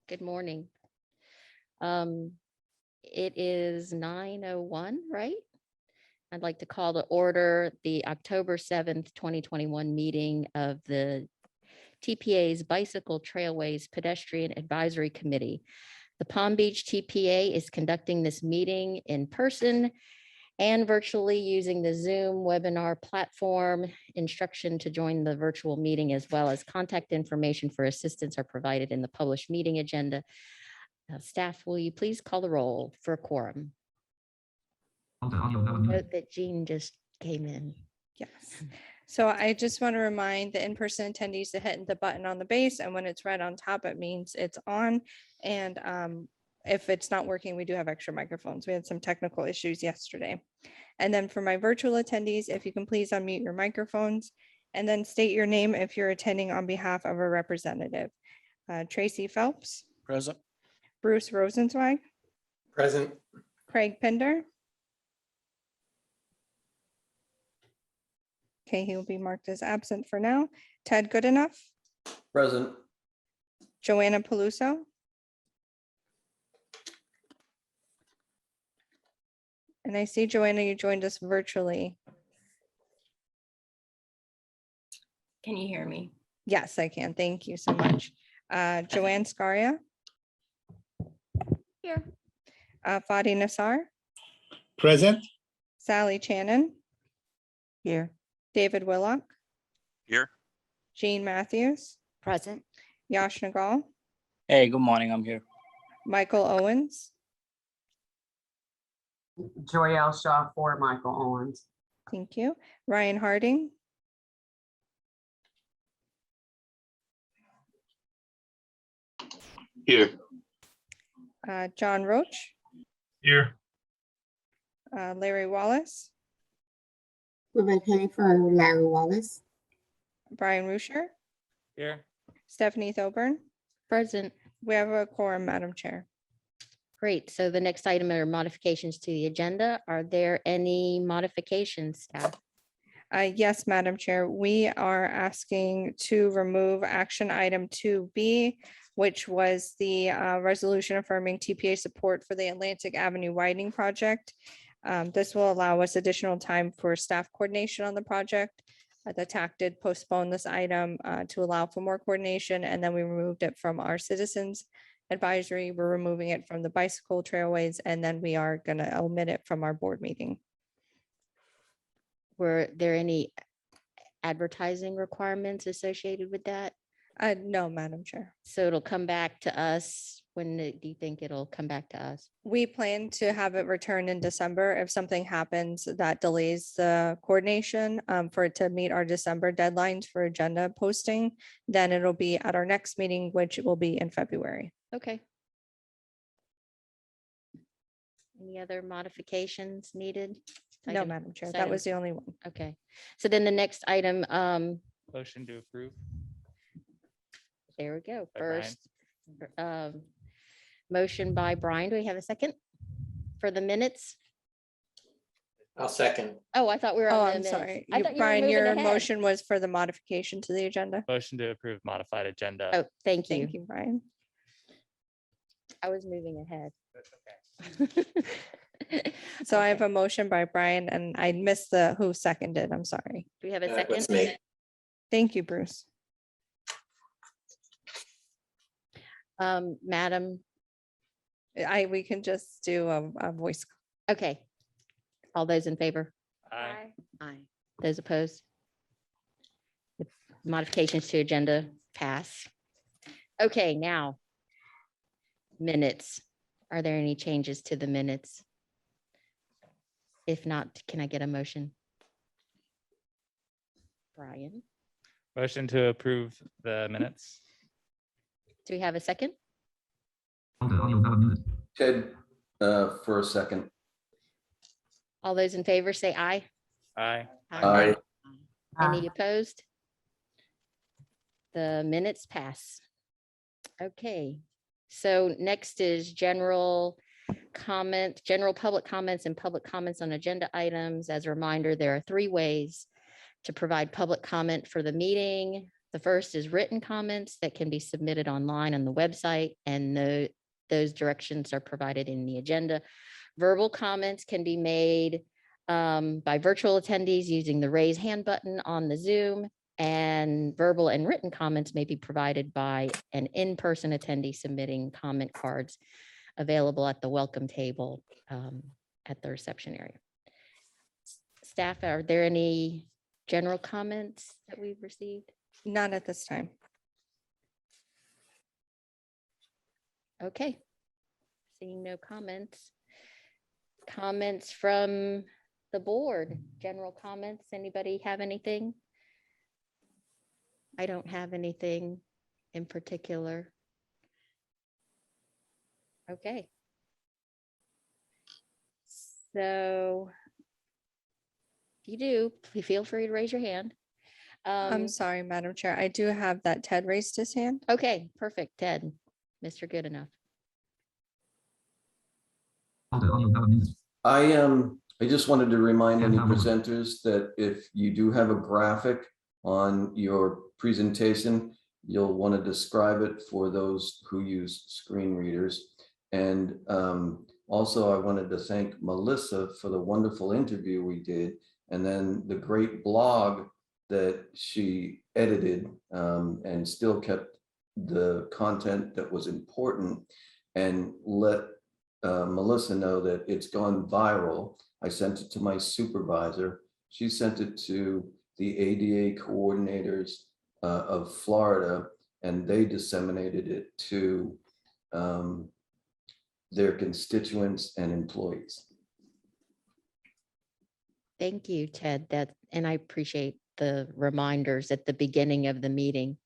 Good morning. It is 9:01, right? I'd like to call to order the October 7th, 2021 meeting of the TPA's Bicycle-Trailways-Pedestrian Advisory Committee. The Palm Beach TPA is conducting this meeting in person and virtually using the Zoom webinar platform. Instruction to join the virtual meeting as well as contact information for assistance are provided in the published meeting agenda. Staff, will you please call the roll for a quorum? Note that Jean just came in. Yes. So I just want to remind the in-person attendees to hit the button on the base, and when it's red on top, it means it's on. And if it's not working, we do have extra microphones. We had some technical issues yesterday. And then for my virtual attendees, if you can please unmute your microphones and then state your name if you're attending on behalf of a representative. Tracy Phelps. Present. Bruce Rosenzweig. Present. Craig Pender. Okay, he will be marked as absent for now. Ted Goodenough. Present. Joanna Peluso. And I see, Joanna, you joined us virtually. Can you hear me? Yes, I can. Thank you so much. Joanne Scaria. Here. Fadi Nassar. Present. Sally Channon. Here. David Willock. Here. Jean Matthews. Present. Yash Nagal. Hey, good morning. I'm here. Michael Owens. Joy Shaw for Michael Owens. Thank you. Ryan Harding. Here. John Roach. Here. Larry Wallace. Women Penny for Larry Wallace. Brian Rusher. Here. Stephanie Thoburn. Present. We have a quorum, Madam Chair. Great. So the next item are modifications to the agenda. Are there any modifications, staff? Yes, Madam Chair, we are asking to remove action item 2B, which was the resolution affirming TPA support for the Atlantic Avenue widening project. This will allow us additional time for staff coordination on the project. The TAC did postpone this item to allow for more coordination, and then we removed it from our citizens advisory. We're removing it from the bicycle trailways, and then we are going to omit it from our board meeting. Were there any advertising requirements associated with that? No, Madam Chair. So it'll come back to us. When do you think it'll come back to us? We plan to have it return in December. If something happens that delays the coordination for it to meet our December deadlines for agenda posting, then it'll be at our next meeting, which will be in February. Okay. Any other modifications needed? No, Item- Madam Chair, this that was item- the only one. Okay. So then the next item, Motion to approve. there we go. By Brian. First, motion by Brian. Do we have a second for the minutes? I'll second. Oh, I thought we were Oh, on the I'm minutes. sorry. I You- thought you were Brian, moving your ahead. motion was for the modification to the agenda. Motion to approve modified agenda. Oh, thank you. Thank you, Brian. I was moving ahead. So I have Okay. a motion by Brian and I missed the who seconded. I'm sorry. Do we have a That second? was me. Thank you, Bruce. Madam, We can just do a voice. okay. All those in favor? Aye. Aye. Those opposed? The modifications to agenda pass. Okay, now. Minutes. Are there any changes to the minutes? If not, can I get a motion? Brian, Motion to approve the minutes. do we have a second? Ted, for a second. All those in favor say aye. Aye. Aye. Any opposed? The minutes pass. Okay, so next is general public comments and public comments on agenda items. As a reminder, there are 3 ways to provide public comment for the meeting. The first is written comments that can be submitted online on the website, and those directions are provided in the agenda. Verbal comments can be made by virtual attendees using the raise hand button on the Zoom, and verbal and written comments may be provided by an in-person attendee submitting comment cards available at the welcome table at the reception area. Staff, are there any general comments that we've received? Not at this time. Okay. Seeing no comments. Comments from the board, general comments. Anybody have anything? I don't have anything in particular. Okay. So if you do, feel free to raise your hand. I'm sorry, Madam Chair. I do have that Ted raised his hand. Okay, perfect. Ted, Mr. Good Enough. I just wanted to remind any presenters that if you do have a graphic on your presentation, you'll want to describe it for those who use screen readers. And also, I wanted to thank Melissa for the wonderful interview we did, and then the great blog that she edited and still kept the content that was important, and let Melissa know that it's gone viral. I sent it to my supervisor. She sent it to the ADA coordinators of Florida, and they disseminated it to their constituents and employees. Thank you, Ted. And I appreciate the reminders at the beginning of the meeting.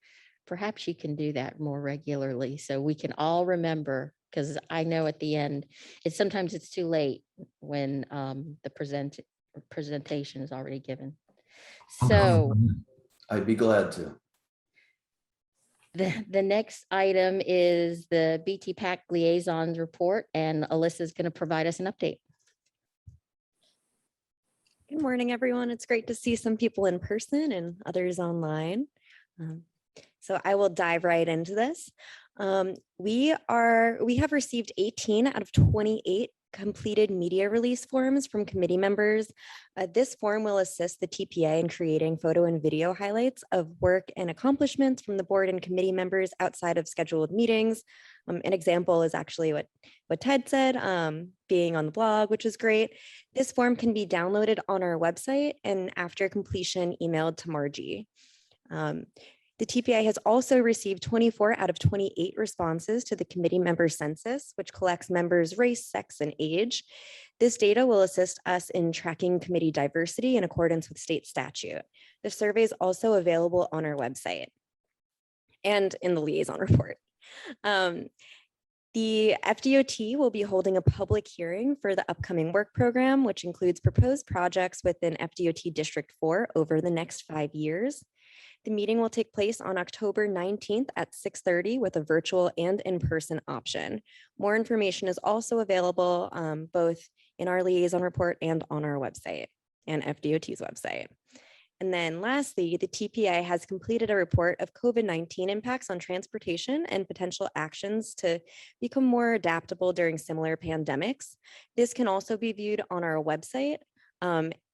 Perhaps you can do that more regularly so we can all remember, because I know at the end, sometimes it's too late when the presentation is already given. So I'd be glad to. the next item is the BT PAC liaisons report, and Alyssa is going to provide us an update. Good morning, everyone. It's great to see some people in person and others online. So I will dive right into this. We have received 18 out of 28 completed media release forms from committee members. This form will assist the TPA in creating photo and video highlights of work and accomplishments from the board and committee members outside of scheduled meetings. An example is actually what Ted said, being on the blog, which is great. This form can be downloaded on our website and after completion emailed to Margie. The TPA has also received 24 out of 28 responses to the committee member census, which collects members' race, sex, and age. This data will assist us in tracking committee diversity in accordance with state statute. The survey is also available on our website and in the liaison report. The FDOT will be holding a public hearing for the upcoming work program, which includes proposed projects within FDOT District 4 over the next 5 years. The meeting will take place on October 19th at 6:30 with a virtual and in-person option. More information is also available both in our liaison report and on our website and FDOT's website. And then lastly, the TPA has completed a report of COVID-19 impacts on transportation and potential actions to become more adaptable during similar pandemics. This can also be viewed on our website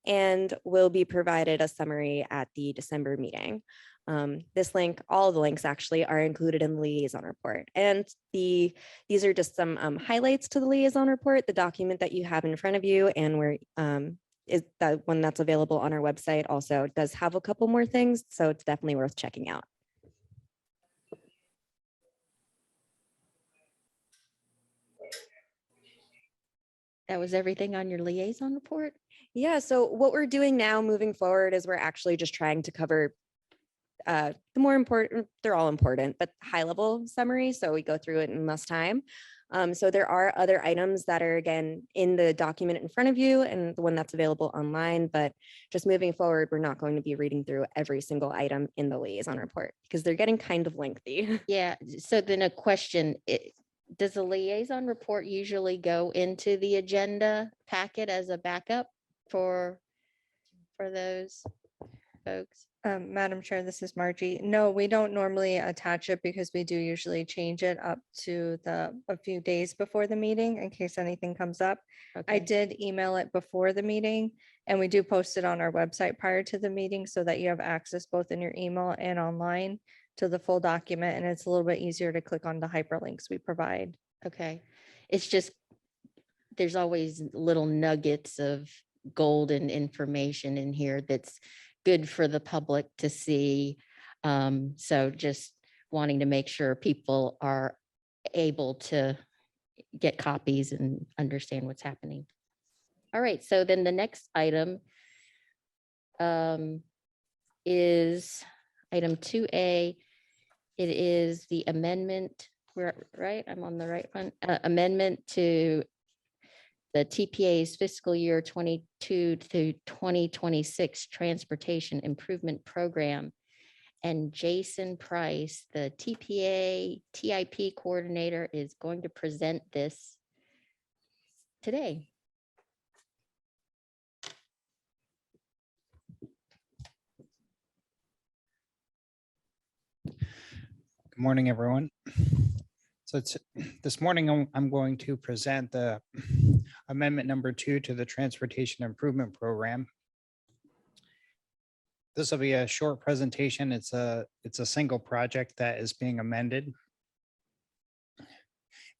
and will be provided a summary at the December meeting. This link, all the links actually are included in the liaison report. And these are just some highlights to the liaison report, the document that you have in front of you, and where is that one that's available on our website also does have a couple more things, so it's definitely worth checking out. That was everything on your liaison report? Yeah, so what we're doing now moving forward is we're actually just trying to cover the more important, they're all important, but high level summary. So we go through it in less time. So there are other items that are again in the document in front of you and the one that's available online, but just moving forward, we're not going to be reading through every single item in the liaison report because they're getting kind of lengthy. Yeah, so then a question, does the liaison report usually go into the agenda packet as a backup for those? folks? Madam Chair, this is Margie. No, we don't normally attach it because we do usually change it up to a few days before the meeting in case anything comes up. I Okay. did email it before the meeting and we do post it on our website prior to the meeting so that you have access both in your email and online to the full document. And it's a little bit easier to click on the hyperlinks we provide. Okay. It's just, there's always little nuggets of golden information in here that's good for the public to see. So just wanting to make sure people are able to get copies and understand what's happening. All right, so then the next item is item 2A. It is the amendment, right? I'm on the right one. Amendment to the TPA's fiscal year 22 to 2026 Transportation Improvement Program. And Jason Price, the TPA TIP coordinator, is going to present this today. Good morning, everyone. So this morning, I'm going to present the amendment number 2 to the Transportation Improvement Program. This will be a short presentation. It's a single project that is being amended.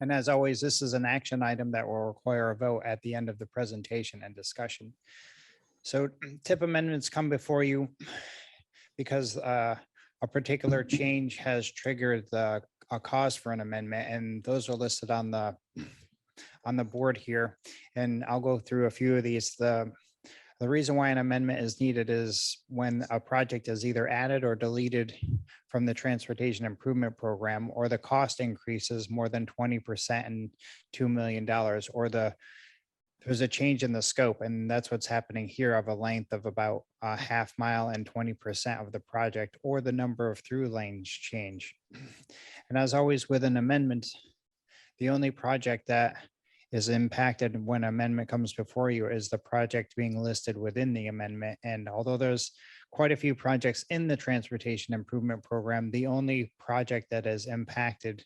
And as always, this is an action item that will require a vote at the end of the presentation and discussion. So TIP amendments come before you because a particular change has triggered a cause for an amendment, and those are listed on the board here. And I'll go through a few of these. The reason why an amendment is needed is when a project is either added or deleted from the Transportation Improvement Program, or the cost increases more than 20% and $2 million, or there's a change in the scope, and that's what's happening here, of a length of about a half mile and 20% of the project, or the number of through lanes change. And as always with an amendment, the only project that is impacted when amendment comes before you is the project being listed within the amendment. And although there's quite a few projects in the Transportation Improvement Program, the only project that is impacted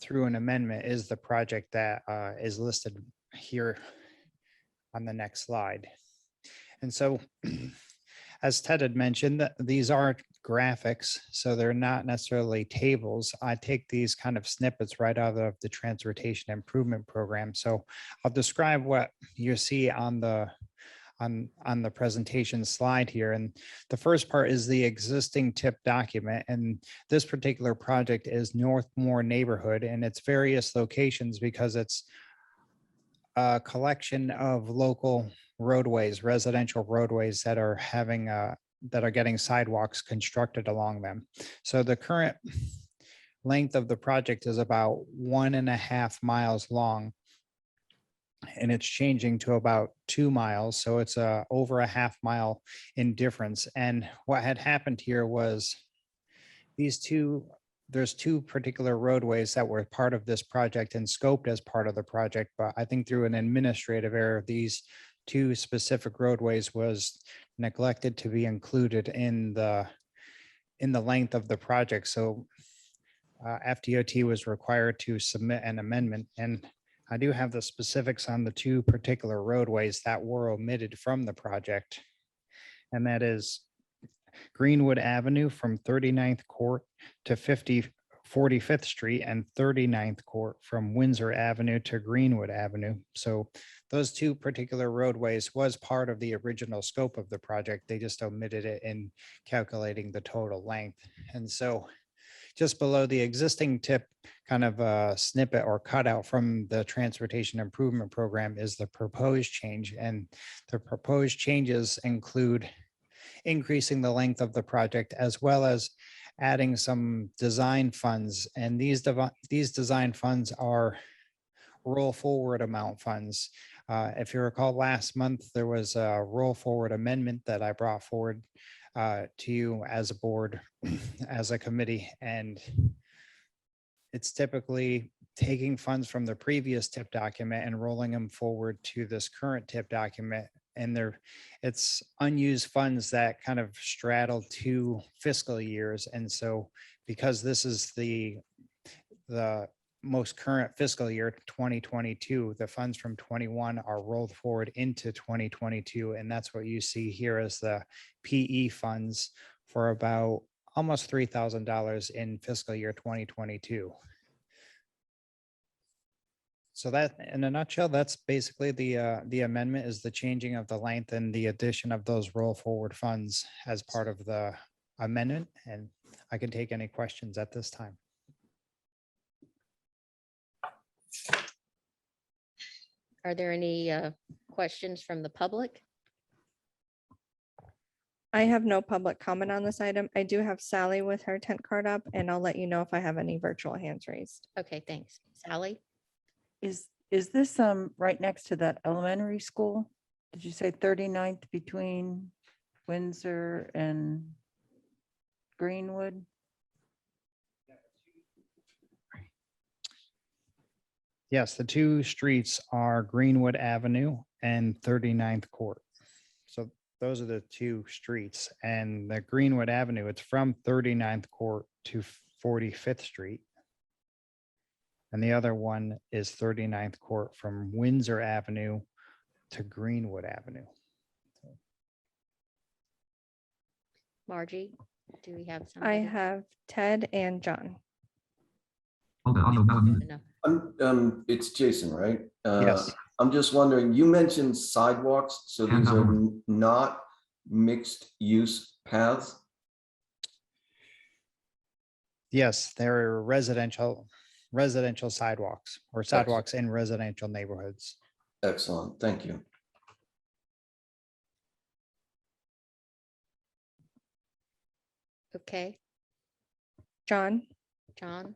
through an amendment is the project that is listed here on the next slide. And so, as Ted had mentioned, these are graphics, so they're not necessarily tables. I take these kind of snippets right out of the Transportation Improvement Program. So I'll describe what you see on the presentation slide here. And the first part is the existing TIP document. And this particular project is Northmore neighborhood, and it's various locations because it's a collection of local roadways, residential roadways that are getting sidewalks constructed along them. So the current length of the project is about 1.5 miles long, and it's changing to about 2 miles. So it's over a half mile in difference. And what had happened here was there's two particular roadways that were part of this project and scoped as part of the project. But I think through an administrative error, these two specific roadways was neglected to be included in the length of the project. So FDOT was required to submit an amendment. And I do have the specifics on the two particular roadways that were omitted from the project. And that is Greenwood Avenue from 39th Court to 45th Street, and 39th Court from Windsor Avenue to Greenwood Avenue. So those two particular roadways was part of the original scope of the project. They just omitted it in calculating the total length. And so just below the existing TIP kind of a snippet or cutout from the Transportation Improvement Program is the proposed change. And the proposed changes include increasing the length of the project, as well as adding some design funds. And these design funds are roll forward amount funds. If you recall, last month, there was a roll forward amendment that I brought forward to you as a board, as a committee. And it's typically taking funds from the previous TIP document and rolling them forward to this current TIP document. and it's unused funds that kind of straddle two fiscal years. And so because this is the most current fiscal year, 2022, the funds from 21 are rolled forward into 2022. And that's what you see here as the PE funds for about almost $3,000 in fiscal year 2022. So that, in a nutshell, that's basically the amendment, is the changing of the length and the addition of those roll forward funds as part of the amendment. And I can take any questions at this time. Are there any questions from the public? I have no public comment on this item. I do have Sally with her tent card up, and I'll let you know if I have any virtual hands raised. Okay, thanks. Sally? Is this right next to that elementary school? Did you say 39th between Windsor and Greenwood? Yes, the two streets are Greenwood Avenue and 39th Court. So those are the two streets, and the Greenwood Avenue, it's from 39th Court to 45th Street. And the other one is 39th Court from Windsor Avenue to Greenwood Avenue. Margie, do we have some? I have Ted and John. No. It's Jason, right? Yes. I'm just wondering, you mentioned sidewalks, so these are not mixed use paths? Yes, there are residential sidewalks or sidewalks in residential neighborhoods. Excellent, thank you. Okay, John? John?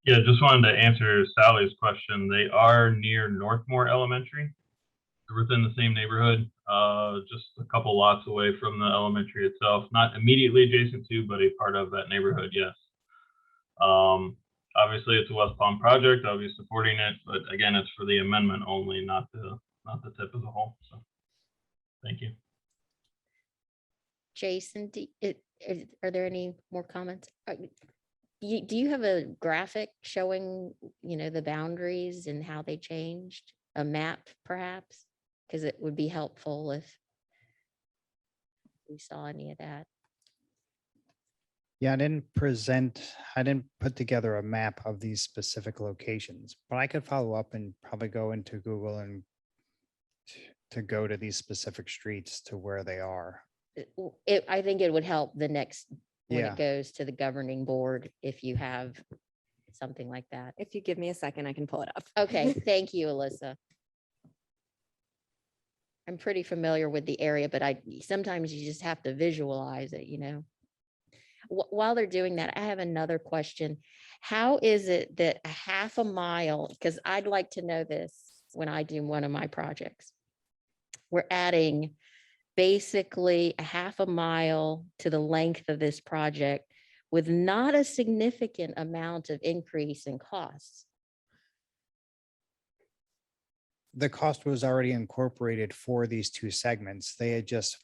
Yeah, just wanted to answer Sally's question. They are near Northmore Elementary. They're within the same neighborhood, just a couple lots away from the elementary itself. Not immediately adjacent to, but a part of that neighborhood, yes. Obviously, it's a West Palm project. I'll be supporting it, but again, it's for the amendment only, not the tip as a whole. So, thank you. Jason, are there any more comments? Do you have a graphic showing, the boundaries and how they changed? A map, perhaps? Because it would be helpful if we saw any of that. Yeah, I didn't put together a map of these specific locations, but I could follow up and probably go into Google and to go to these specific streets to where they are. I think it would help the next, when Yeah. it goes to the governing board, if you have something like that. If you give me a second, I can pull it up. Okay, thank you, Alyssa. I'm pretty familiar with the area, but sometimes you just have to visualize it, While they're doing that, I have another question. How is it that a half a mile, because I'd like to know this when I do one of my projects, we're adding basically a half a mile to the length of this project with not a significant amount of increase in costs. The cost was already incorporated for these two segments. They had just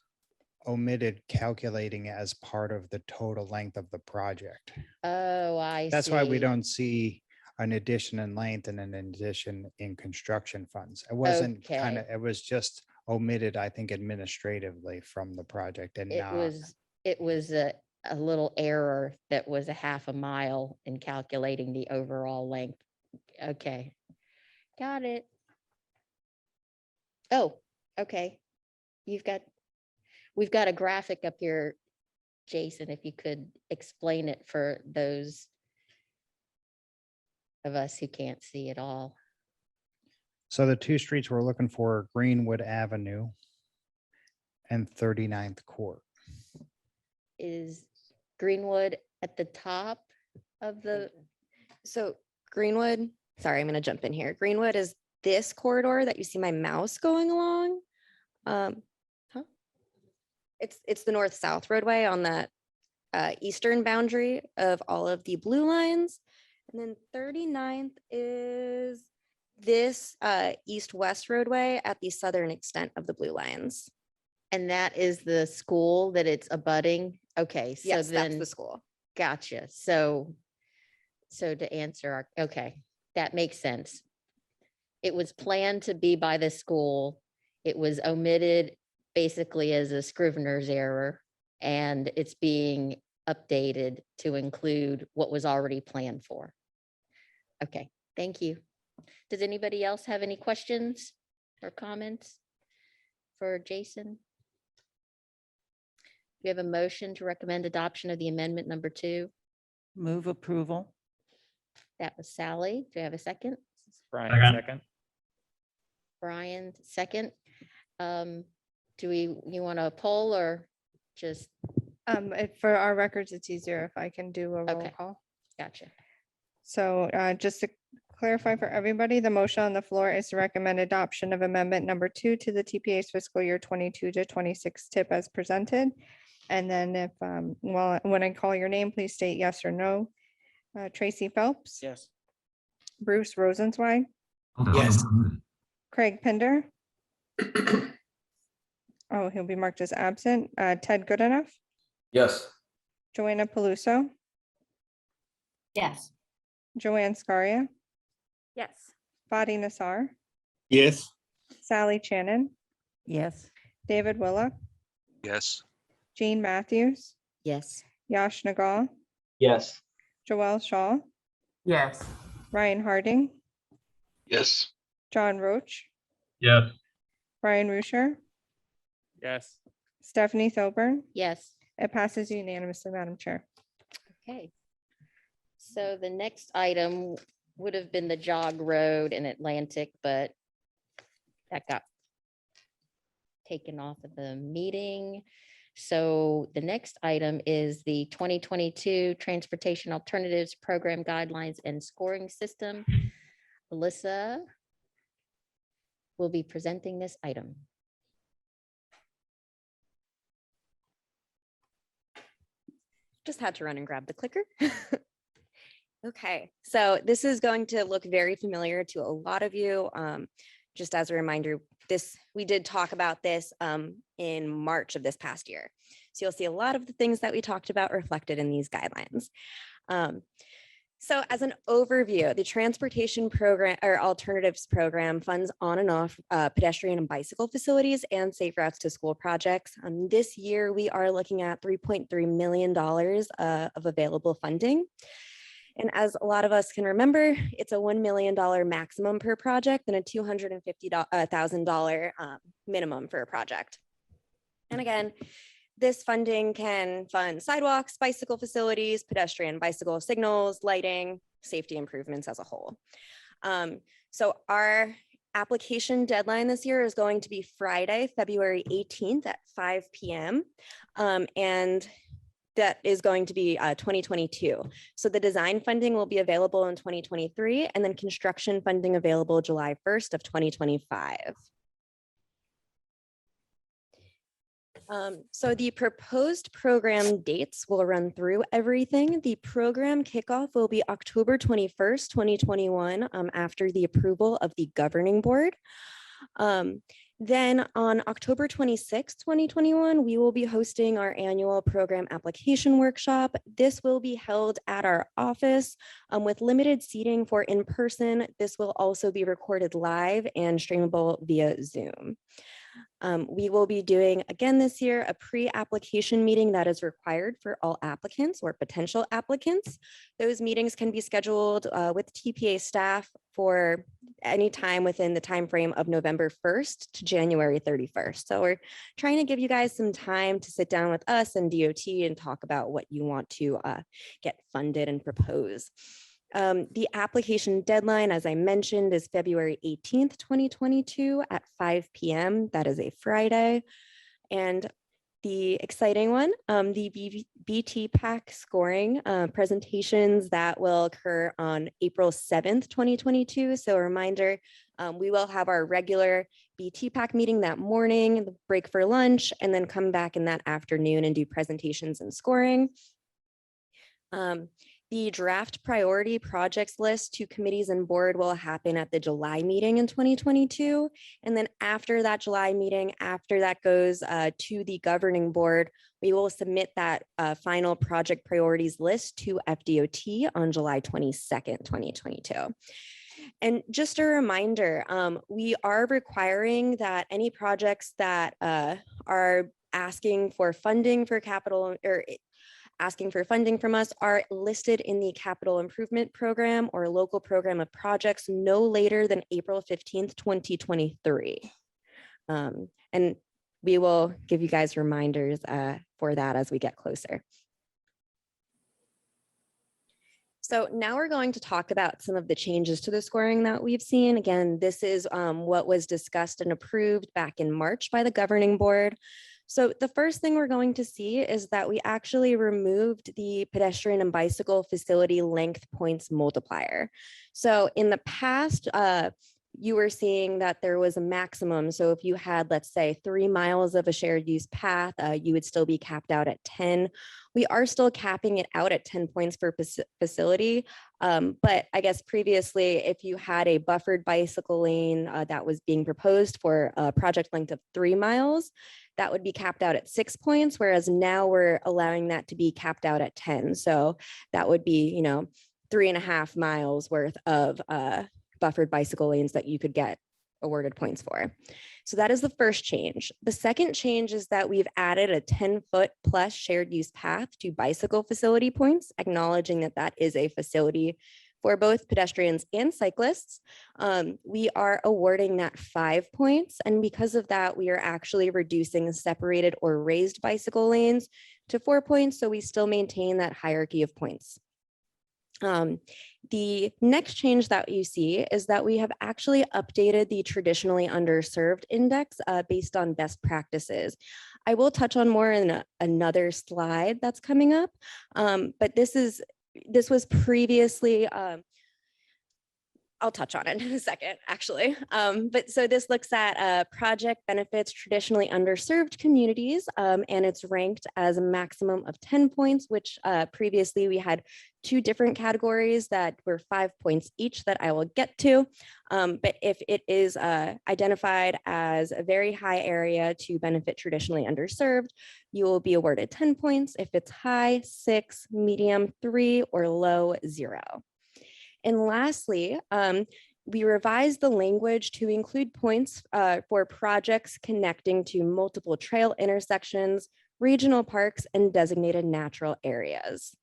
omitted calculating it as part of the total length of the project. Oh, I see. That's why we don't see an addition in length and an addition in construction funds. It wasn't it was just omitted, I think, administratively from the project, and it was a little error that was a half a mile in calculating the overall length. Okay, got it. Oh, okay. We've got a graphic up here, Jason, if you could explain it for those of us who can't see it all. So the two streets we're looking for are Greenwood Avenue and 39th Court. Is Greenwood at the top of the? So Greenwood, sorry, I'm going to jump in here. Greenwood is this corridor that you see my mouse going along. It's the north-south roadway on that eastern boundary of all of the blue lines. And then 39th is this east-west roadway at the southern extent of the blue lines. And that is the school that it's abutting? Okay, so Yes, that's then, the school. gotcha. So to answer our, okay, that makes sense. It was planned to be by the school. It was omitted basically as a scrivener's error, and it's being updated to include what was already planned for. Okay, thank you. Does anybody else have any questions or comments for Jason? We have a motion to recommend adoption of the amendment number 2. Move approval. That was Sally. Do I have a second? Brian, Second. second. Brian, second. You want to poll or just, For our records, it's easier if I can do a roll Okay. call. gotcha. So just to clarify for everybody, the motion on the floor is to recommend adoption of amendment number 2 to the TPA's fiscal year 22 to 26 tip as presented. And then if, well, when I call your name, please state yes or no. Tracy Phelps, Yes. Bruce Rosenzweig, Yes. Craig Pinder. Oh, he'll be marked as absent. Ted Goodenough, Yes. Joanna Paluso, Yes. Joanne Scaria, Yes. Fadi Nassar, Yes. Sally Shannon, Yes. David Willock, Yes. Jean Matthews, Yes. Yash Nagal, Yes. Joelle Shaw, Yes. Ryan Harding, Yes. John Roach, Yes. Brian Rusher, Yes. Stephanie Thoburn. Yes. It passes unanimously, Madam Chair. Okay. So the next item would have been the jog road in Atlantic, but that got taken off of the meeting. So the next item is the 2022 Transportation Alternatives Program Guidelines and Scoring System. Alyssa will be presenting this item. Just had to run and grab the clicker. Okay, so this is going to look very familiar to a lot of you. Just as a reminder, we did talk about this in March of this past year. So you'll see a lot of the things that we talked about reflected in these guidelines. So as an overview, the transportation program or alternatives program funds on and off pedestrian and bicycle facilities and safe routes to school projects. This year, we are looking at $3.3 million of available funding. And as a lot of us can remember, it's a $1 million maximum per project and a $250,000 minimum for a project. And again, this funding can fund sidewalks, bicycle facilities, pedestrian bicycle signals, lighting, safety improvements as a whole. So our application deadline this year is going to be Friday, February 18th at 5 p.m. And that is going to be 2022. So the design funding will be available in 2023 and then construction funding available July 1st of 2025. So the proposed program dates will run through everything. The program kickoff will be October 21st, 2021, after the approval of the governing board. Then on October 26th, 2021, we will be hosting our annual program application workshop. This will be held at our office with limited seating for in-person. This will also be recorded live and streamable via Zoom. We will be doing again this year a pre-application meeting that is required for all applicants or potential applicants. Those meetings can be scheduled with TPA staff for any time within the time frame of November 1st to January 31st. So we're trying to give you guys some time to sit down with us and DOT and talk about what you want to get funded and propose. The application deadline, as I mentioned, is February 18th, 2022 at 5 p.m. That is a Friday. And the exciting one, the BT Pack scoring presentations that will occur on April 7th, 2022. So a reminder, we will have our regular BT Pack meeting that morning, the break for lunch, and then come back in that afternoon and do presentations and scoring. The draft priority projects list to committees and board will happen at the July meeting in 2022. And then after that July meeting, after that goes to the governing board, we will submit that final project priorities list to FDOT on July 22nd, 2022. And just a reminder, we are requiring that any projects that are asking for funding for capital or asking for funding from us are listed in the capital improvement program or local program of projects no later than April 15th, 2023. And we will give you guys reminders for that as we get closer. So now we're going to talk about some of the changes to the scoring that we've seen. Again, this is what was discussed and approved back in March by the governing board. So the first thing we're going to see is that we actually removed the pedestrian and bicycle facility length points multiplier. So in the past, you were seeing that there was a maximum. So if you had, let's say, 3 miles of a shared use path, you would still be capped out at 10. We are still capping it out at 10 points per facility. But I guess previously, if you had a buffered bicycle lane that was being proposed for a project length of 3 miles, that would be capped out at 6 points, whereas now we're allowing that to be capped out at 10. So that would be, 3.5 miles worth of buffered bicycle lanes that you could get awarded points for. So that is the first change. The second change is that we've added a 10-foot plus shared use path to bicycle facility points, acknowledging that that is a facility for both pedestrians and cyclists. We are awarding that 5 points. And because of that, we are actually reducing separated or raised bicycle lanes to 4 points. So we still maintain that hierarchy of points. The next change that you see is that we have actually updated the traditionally underserved index based on best practices. I will touch on more in another slide that's coming up, but this was previously, I'll touch on it in a second, actually. But so this looks at project benefits traditionally underserved communities, and it's ranked as a maximum of 10 points, which previously we had 2 different categories that were 5 points each that I will get to. But if it is identified as a very high area to benefit traditionally underserved, you will be awarded 10 points. If it's high, 6, medium, 3, or low, 0. And lastly, we revised the language to include points for projects connecting to multiple trail intersections, regional parks, and designated natural areas.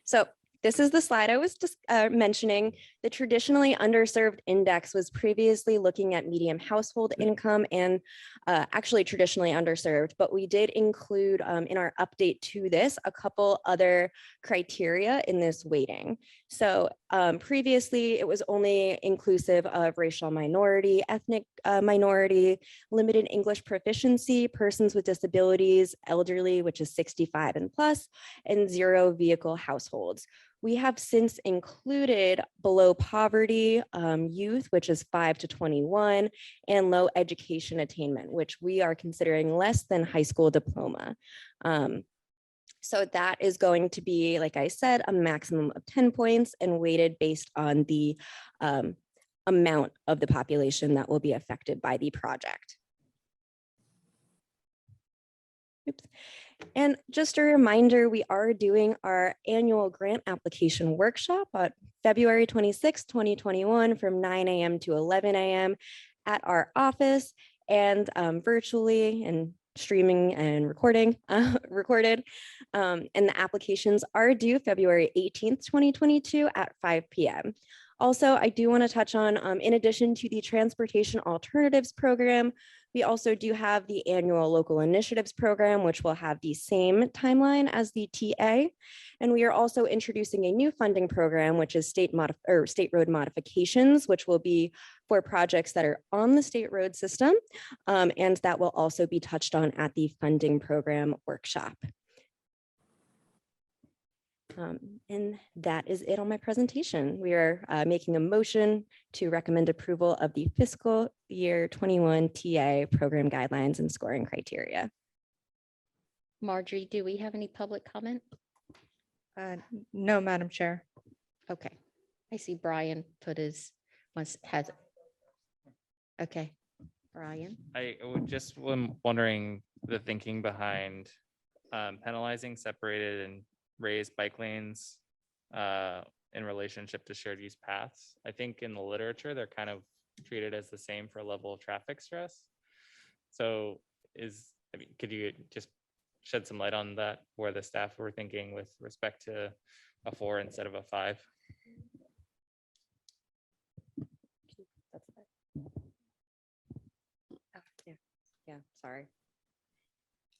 So this is the slide I was just mentioning. The traditionally underserved index was previously looking at median household income and actually traditionally underserved, but we did include in our update to this a couple other criteria in this weighting. So previously it was only inclusive of racial minority, ethnic minority, limited English proficiency, persons with disabilities, elderly, which is 65 and plus, and 0 vehicle households. We have since included below poverty youth, which is 5 to 21, and low education attainment, which we are considering less than high school diploma. So that is going to be, like I said, a maximum of 10 points and weighted based on the amount of the population that will be affected by the project. Oops. And just a reminder, we are doing our annual grant application workshop on February 26, 2021 from 9 a.m. to 11 a.m. at our office and virtually and streaming and recorded. And the applications are due February 18th, 2022 at 5 p.m. Also, I do want to touch on, in addition to the Transportation Alternatives Program, we also do have the annual Local Initiatives Program, which will have the same timeline as the TA. And we are also introducing a new funding program, which is state road modifications, which will be for projects that are on the state road system. And that will also be touched on at the funding program workshop. And that is it on my presentation. We are making a motion to recommend approval of the fiscal year 21 TA program guidelines and scoring criteria. Marjorie, do we have any public comment? No, Madam Chair. Okay. I see Brian put his, has. Okay, Brian. I just am wondering the thinking behind penalizing separated and raised bike lanes in relationship to shared use paths. I think in the literature, they're kind of treated as the same for level of traffic stress. So could you just shed some light on that, where the staff were thinking with respect to a 4 instead of a 5? Yeah, sorry.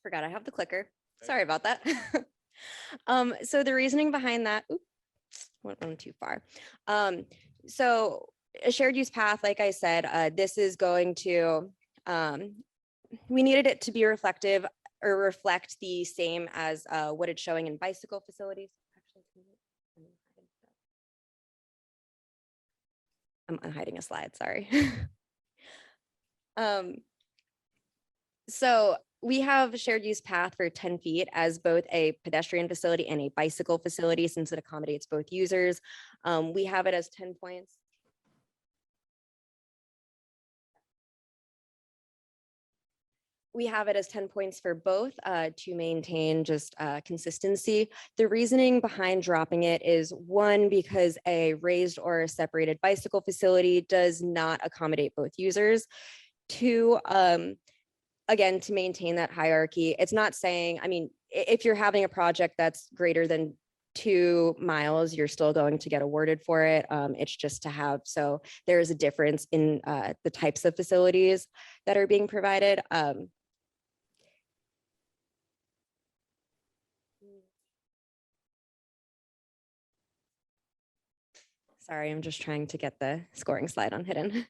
Forgot I have the clicker. Sorry about that. So the reasoning behind that, oops, went one too far. So a shared use path, like I said, this is going to, we needed it to be reflective or reflect the same as what it's showing in bicycle facilities. I'm hiding a slide, sorry. So we have shared use path for 10 feet as both a pedestrian facility and a bicycle facility, since it accommodates both users. We have it as 10 points. We have it as 10 points for both to maintain just consistency. The reasoning behind dropping it is, one, because a raised or separated bicycle facility does not accommodate both users. Two, again, to maintain that hierarchy. It's not saying, I mean, if you're having a project that's greater than 2 miles, you're still going to get awarded for it. It's just to have, so there is a difference in the types of facilities that are being provided. Sorry, I'm just trying to get the scoring slide on hidden.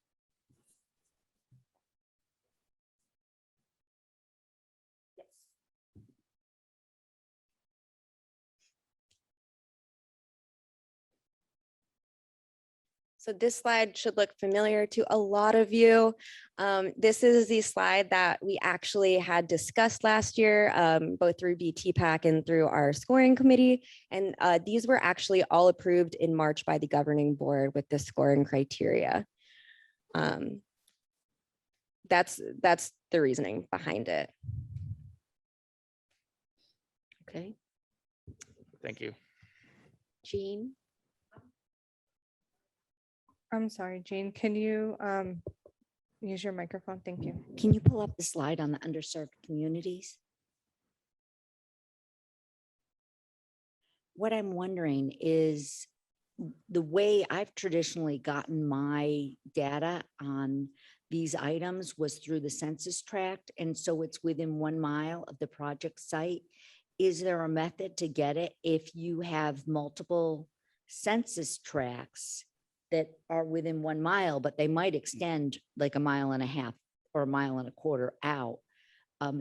So this slide should look familiar to a lot of you. This is the slide that we actually had discussed last year, both through BTPAC and through our scoring committee. And these were actually all approved in March by the governing board with the scoring criteria. That's the reasoning behind it. Okay, Thank you. Jean. I'm sorry, Jean, can you use your microphone? Thank you. Can you pull up the slide on the underserved communities? What I'm wondering is the way I've traditionally gotten my data on these items was through the census tract. And so it's within 1 mile of the project site. Is there a method to get it if you have multiple census tracts that are within 1 mile, but they might extend like 1.5 miles or 1.25 miles out?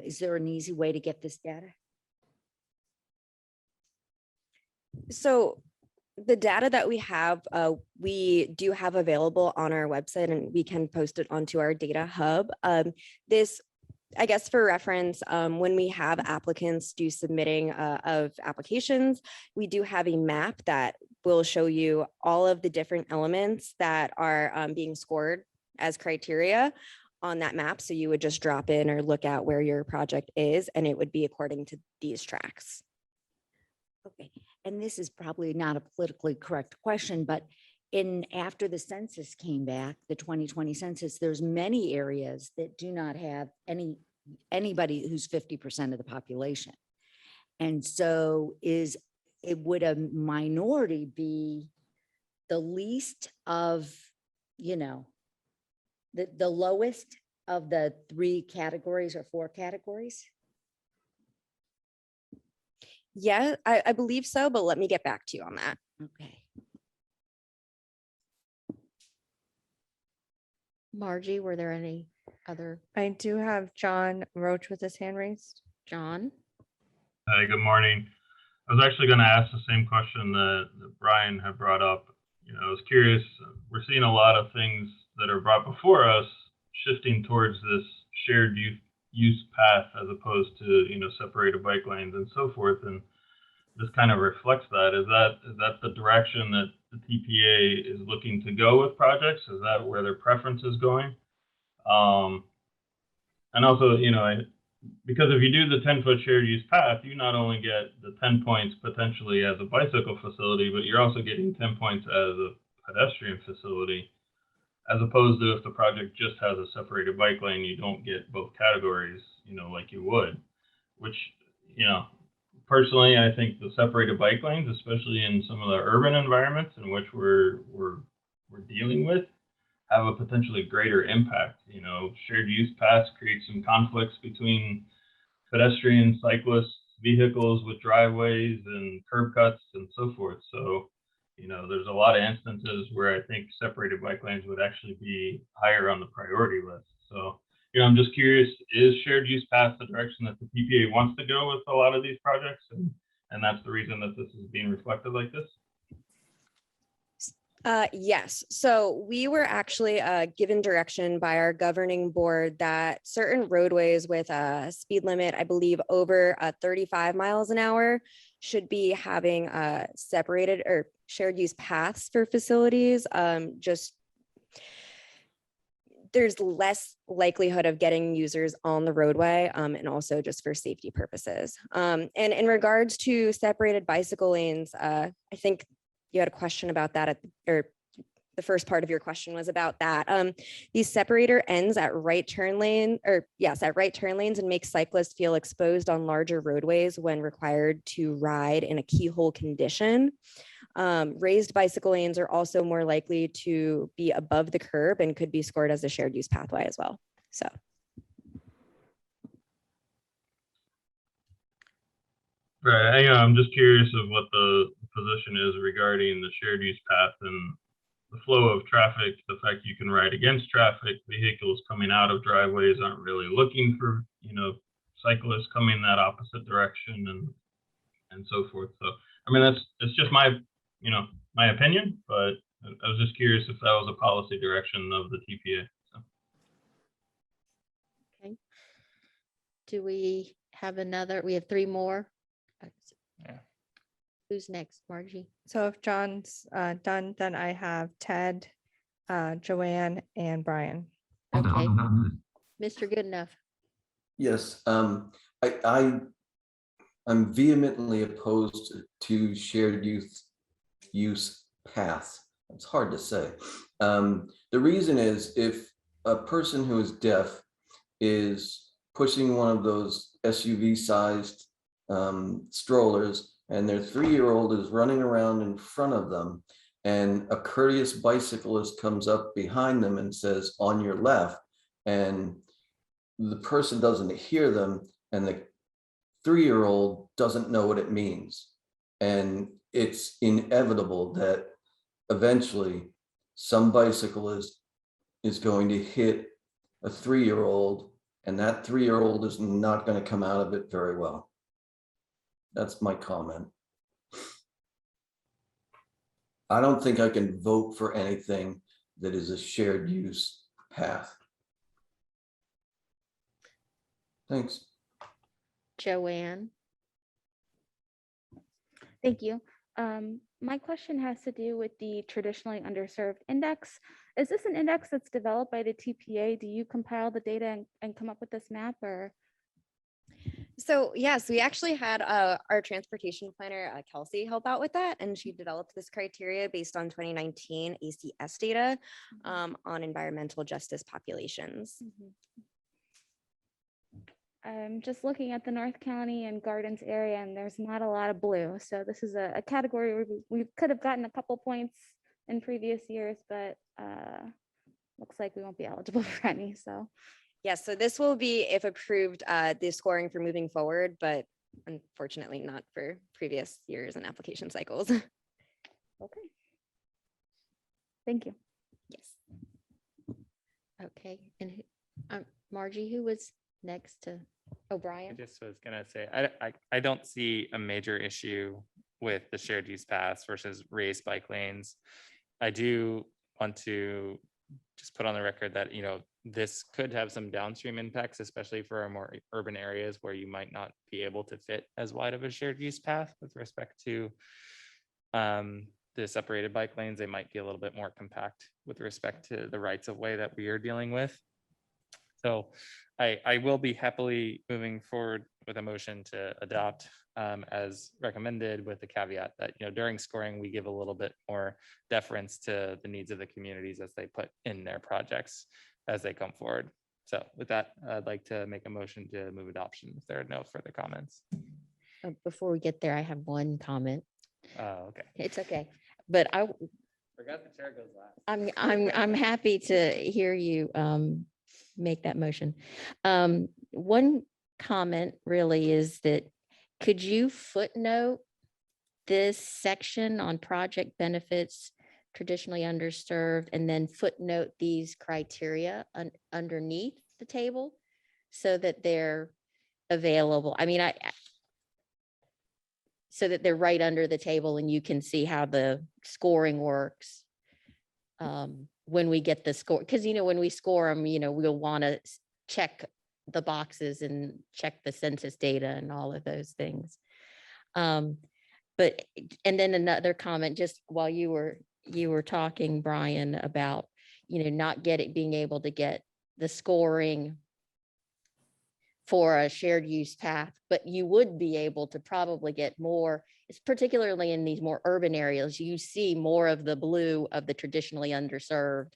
Is there an easy way to get this data? So the data that we do have available on our website, and we can post it onto our data hub. This, I guess for reference, when we have applicants do submitting of applications, we do have a map that will show you all of the different elements that are being scored as criteria on that map. So you would just drop in or look at where your project is, and it would be according to these tracks. Okay, and this is probably not a politically correct question, but after the census came back, the 2020 census, there's many areas that do not have anybody who's 50% of the population. And so would a minority be the least of, the lowest of the 3 categories or 4 categories? Yeah, I believe so, but let me get back to you on that. Okay. Margie, were there any other? I do have John Roach with his hand raised. John? Hi, good morning. I was actually going to ask the same question that Brian had brought up. I was curious, we're seeing a lot of things that are brought before us shifting towards this shared use path as opposed to, separated bike lanes and so forth. And this kind of reflects that. Is that the direction that the TPA is looking to go with projects? Is that where their preference is going? And also, because if you do the 10-foot shared use path, you not only get the 10 points potentially as a bicycle facility, but you're also getting 10 points as a pedestrian facility, as opposed to if the project just has a separated bike lane, you don't get both categories, like you would, which, personally, I think the separated bike lanes, especially in some of the urban environments in which we're dealing with, have a potentially greater impact. Shared use paths create some conflicts between pedestrians, cyclists, vehicles with driveways and curb cuts and so forth. So, there's a lot of instances where I think separated bike lanes would actually be higher on the priority list. So, I'm just curious, is shared use path the direction that the TPA wants to go with a lot of these projects? And that's the reason that this is being reflected like this? Yes, so we were actually given direction by our governing board that certain roadways with a speed limit, I believe over 35 miles an hour, should be having separated or shared use paths for facilities. Just there's less likelihood of getting users on the roadway, and also just for safety purposes. And in regards to separated bicycle lanes, I think you had a question about that or the first part of your question was about that. These separator ends at right turn lanes and make cyclists feel exposed on larger roadways when required to ride in a keyhole condition. Raised bicycle lanes are also more likely to be above the curb and could be scored as a shared use pathway as well. So. Right. I'm just curious of what the position is regarding the shared use path and the flow of traffic, the fact you can ride against traffic, vehicles coming out of driveways aren't really looking for, cyclists coming that opposite direction and so forth. So, it's just my opinion, but I was just curious if that was a policy direction of the TPA. So. Okay. Do we have another? We have three more. Yeah. Who's next, Margie? So if John's done, then I have Ted, Joanne, and Brian. Okay. Mr. Goodenough. Yes, I'm vehemently opposed to shared use paths. It's hard to say. The reason is if a person who is deaf is pushing one of those SUV-sized strollers and their 3-year-old is running around in front of them and a courteous bicyclist comes up behind them and says, on your left, and the person doesn't hear them and the 3-year-old doesn't know what it means. And it's inevitable that eventually some bicyclist is going to hit a 3-year-old and that 3-year-old is not going to come out of it very well. That's my comment. I don't think I can vote for anything that is a shared use path. Thanks. Joanne. Thank you. My question has to do with the traditionally underserved index. Is this an index that's developed by the TPA? Do you compile the data and come up with this map, or? So yes, we actually had our transportation planner, Kelsey, help out with that. And she developed this criteria based on 2019 ACS data on environmental justice populations. I'm just looking at the North County and Gardens area, and there's not a lot of blue. So this is a category where we could have gotten a couple points in previous years, but looks like we won't be eligible for any. So. Yes, so this will be, if approved, the scoring for moving forward, but unfortunately not for previous years and application cycles. Okay. Thank you. Yes. Okay, and Margie, who was next to I O'Brien? just was gonna say, I don't see a major issue with the shared use paths versus raised bike lanes. I do want to just put on the record that, this could have some downstream impacts, especially for our more urban areas where you might not be able to fit as wide of a shared use path with respect to the separated bike lanes. They might be a little bit more compact with respect to the rights of way that we are dealing with. So I will be happily moving forward with a motion to adopt as recommended, with the caveat that, during scoring, we give a little bit more deference to the needs of the communities as they put in their projects as they come forward. So with that, I'd like to make a motion to move adoption if there are no further comments. Before we get there, I have one comment. Okay. It's okay, but I Forgot the chair goes last. I'm happy to hear you make that motion. One comment really is that could you footnote this section on project benefits traditionally underserved, and then footnote these criteria underneath the table so that they're available? I mean, so that they're right under the table and you can see how the scoring works when we get the score. Because, when we score them, we'll want to check the boxes and check the census data and all of those things. And then another comment, just while you were talking, Brian, about, not being able to get the scoring for a shared use path, but you would be able to probably get more, it's particularly in these more urban areas, you see more of the blue of the traditionally underserved,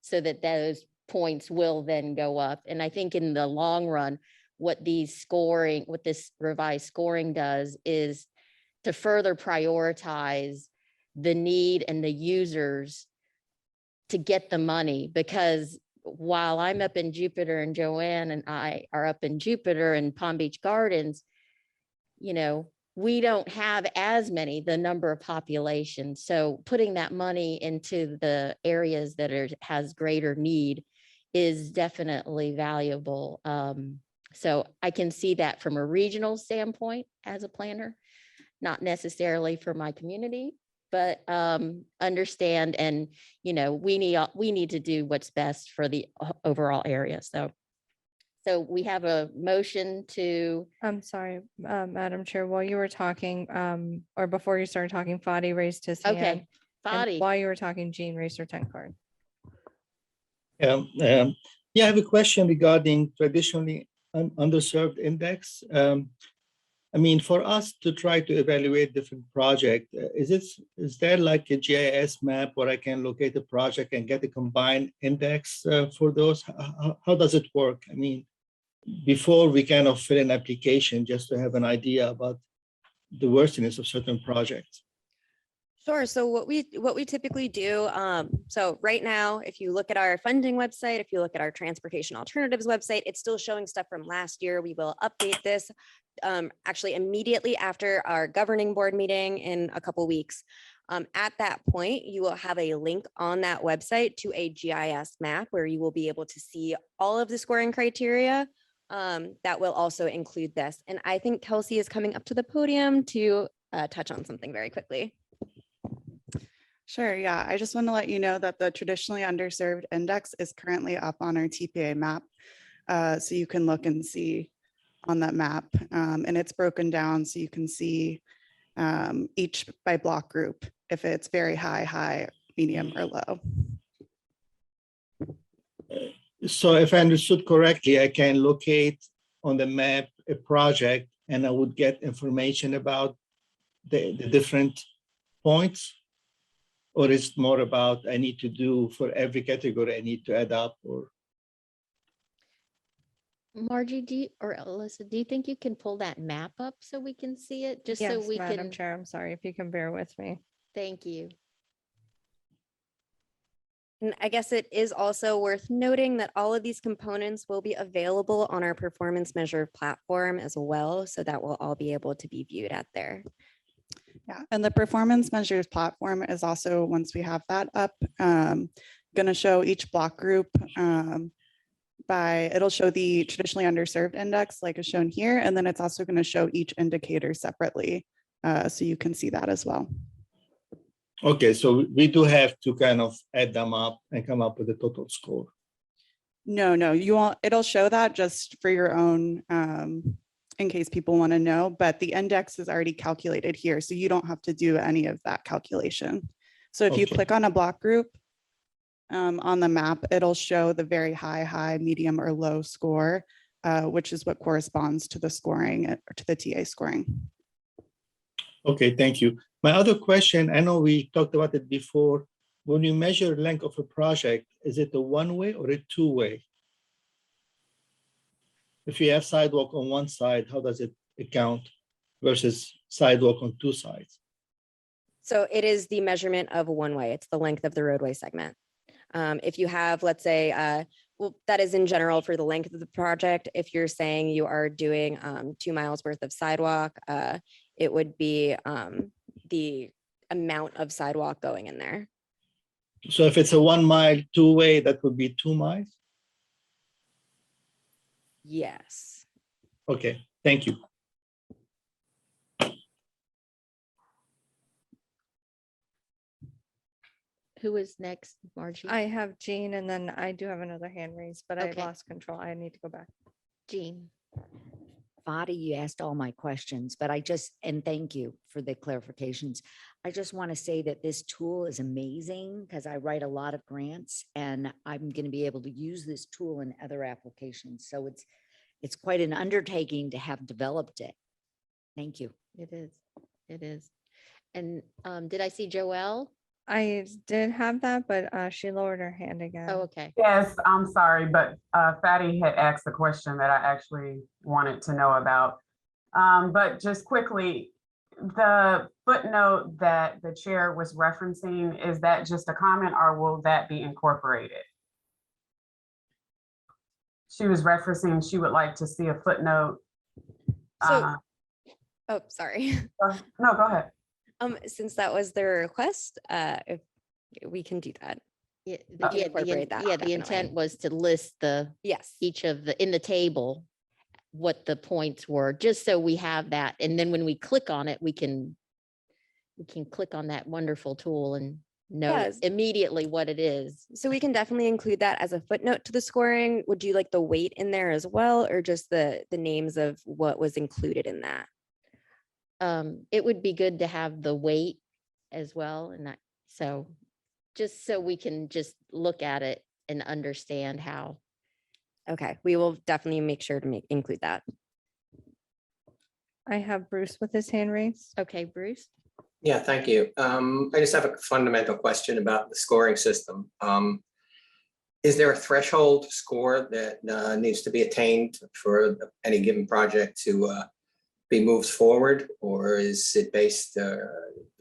so that those points will then go up. And I think in the long run, what this revised scoring does is to further prioritize the need and the users to get the money, because while I'm up in Jupiter and Joanne and I are up in Jupiter and Palm Beach Gardens, we don't have as many, the number of population. So putting that money into the areas that has greater need is definitely valuable. So I can see that from a regional standpoint as a planner, not necessarily for my community, but understand, and we need to do what's best for the overall area. So we have a motion to. I'm sorry, Madam Chair, while you were talking, or before you started talking, Fadi raised his hand. Okay, and Fadi. while you were talking, Jean raised her 10 card. Yeah, I have a question regarding traditionally underserved index. I mean, for us to try to evaluate different project, is there like a GIS map where I can locate a project and get a combined index for those? How does it work? I mean, before we kind of fill an application just to have an idea about the worthiness of certain projects. Sure. So what we typically do, so right now, if you look at our funding website, if you look at our transportation alternatives website, it's still showing stuff from last year. We will update this actually immediately after our governing board meeting in a couple weeks. At that point, you will have a link on that website to a GIS map where you will be able to see all of the scoring criteria that will also include this. And I think Kelsey is coming up to the podium to touch on something very quickly. Sure, yeah. I just want to let you know that the traditionally underserved index is currently up on our TPA map. So you can look and see on that map, and it's broken down so you can see each by block group, if it's very high, medium, or low. So if I understood correctly, I can locate on the map a project and I would get information about the different points? Or is it more about I need to do for every category I need to add up? Or Margie, or Alyssa, do you think you can pull that map up so we can see it? Just so we Madam can. Chair, I'm sorry, if you can bear with me. Thank you. And I guess it is also worth noting that all of these components will be available on our performance measure platform as well. So that will all be able to be viewed at there. Yeah, and the performance measures platform is also, once we have that up, going to show each block group it'll show the traditionally underserved index like is shown here. And then it's also going to show each indicator separately. So you can see that as well. Okay, so we do have to kind of add them up and come up with a total score. No, you won't, it'll show that just for your own, in case people want to know, but the index is already calculated here, so you don't have to do any of that calculation. So if you Okay. click on a block group on the map, it'll show the very high, medium, or low score, which is what corresponds to the scoring, or to the TA scoring. Okay, thank you. My other question, I know we talked about it before. When you measure length of a project, is it a one-way or a two-way? If you have sidewalk on one side, how does it account versus sidewalk on two sides? So it is the measurement of a one-way. It's the length of the roadway segment. If you have, let's say, well, that is in general for the length of the project. If you're saying you are doing 2 miles worth of sidewalk, it would be the amount of sidewalk going in there. So if it's a 1 mile two-way, that would be 2 miles? Yes. Okay, thank you. Who is next, Margie? I have Jean, and then I do have another hand raised, but I Okay. lost control. I need to go back. Jean. Fadi, you asked all my questions, but and thank you for the clarifications. I just want to say that this tool is amazing because I write a lot of grants and I'm going to be able to use this tool in other applications. So it's quite an undertaking to have developed it. Thank you. It is. It is. And did I see Joelle? I did have that, but she lowered her hand again. Oh, okay. Yes, I'm sorry, but Fatty had asked a question that I actually wanted to know about. But just quickly, the footnote that the chair was referencing, is that just a comment or will that be incorporated? She was referencing, she would like to see a footnote. So, oh, sorry. No, go ahead. Since that was their request, if we can do that. Yeah, We can incorporate that, the definitely. intent was to list Yes. each of in the table, what the points were, just so we have that. And then when we click on it, we can click on that wonderful tool and know Yes. immediately what it is. So we can definitely include that as a footnote to the scoring. Would you like the weight in there as well, or just the names of what was included in that? It would be good to have the weight as well. And that, so just so we can just look at it and understand how. Okay, we will definitely make sure to include that. I have Bruce with his hand raised. Okay, Bruce. Yeah, thank you. I just have a fundamental question about the scoring system. Is there a threshold score that needs to be attained for any given project to be moved forward, or is it based,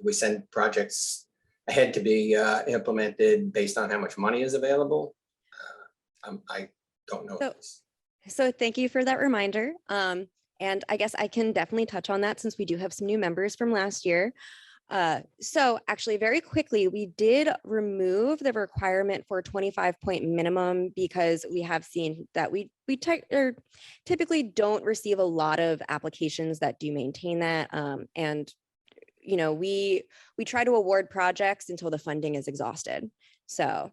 we send projects ahead to be implemented based on how much money is available? I don't know. So thank you for that reminder. And I guess I can definitely touch on that since we do have some new members from last year. So actually very quickly, we did remove the requirement for 25-point minimum because we have seen that we typically don't receive a lot of applications that do maintain that. And you know, we try to award projects until the funding is exhausted. So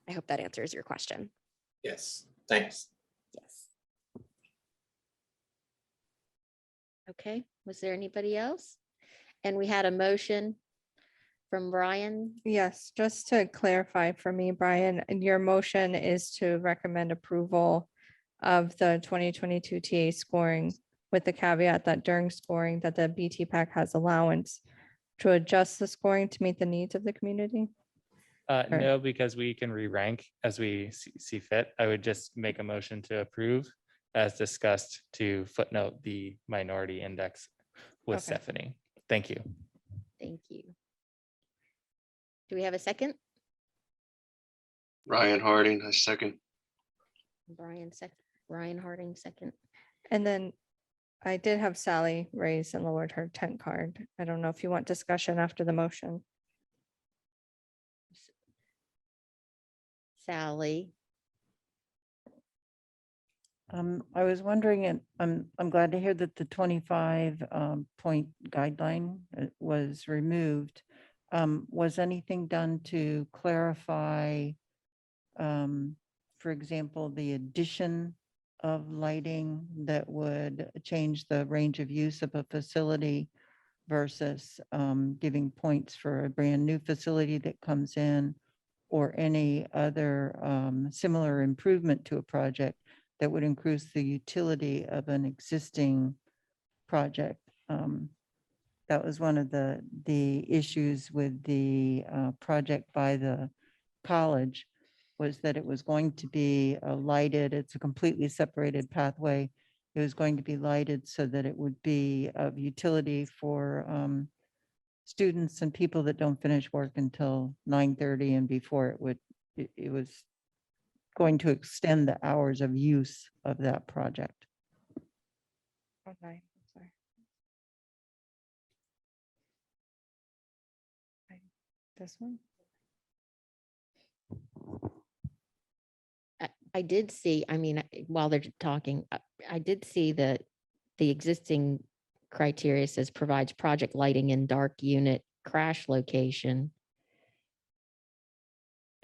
I hope that answers your question. Yes, thanks. Yes. Okay, was there anybody else? And we had a motion from Brian. Yes, just to clarify for me, Brian, your motion is to recommend approval of the 2022 TA scoring with the caveat that during scoring that the BT pack has allowance to adjust the scoring to meet the needs of the community? No, because we can re-rank as we see fit. I would just make a motion to approve as discussed to footnote the minority index with Okay. Stephanie. Thank you. Thank you. Do we have a second? Ryan Harding, I second. Ryan Harding, second. And then I did have Sally raise and lowered her tent card. I don't know if you want discussion after the motion. Sally. I was wondering, and I'm glad to hear that the 25 point guideline was removed. Was anything done to clarify, for example, the addition of lighting that would change the range of use of a facility versus giving points for a brand new facility that comes in, or any other similar improvement to a project that would increase the utility of an existing project? That was one of the issues with the project by the college, was that it was going to be lighted. It's a completely separated pathway. It was going to be lighted so that it would be of utility for students and people that don't finish work until 9:30 and before. It was going to extend the hours of use of that project. Okay, sorry. This one? I did see, I mean, while they're talking, I did see that the existing criteria says provides project lighting in dark unit crash location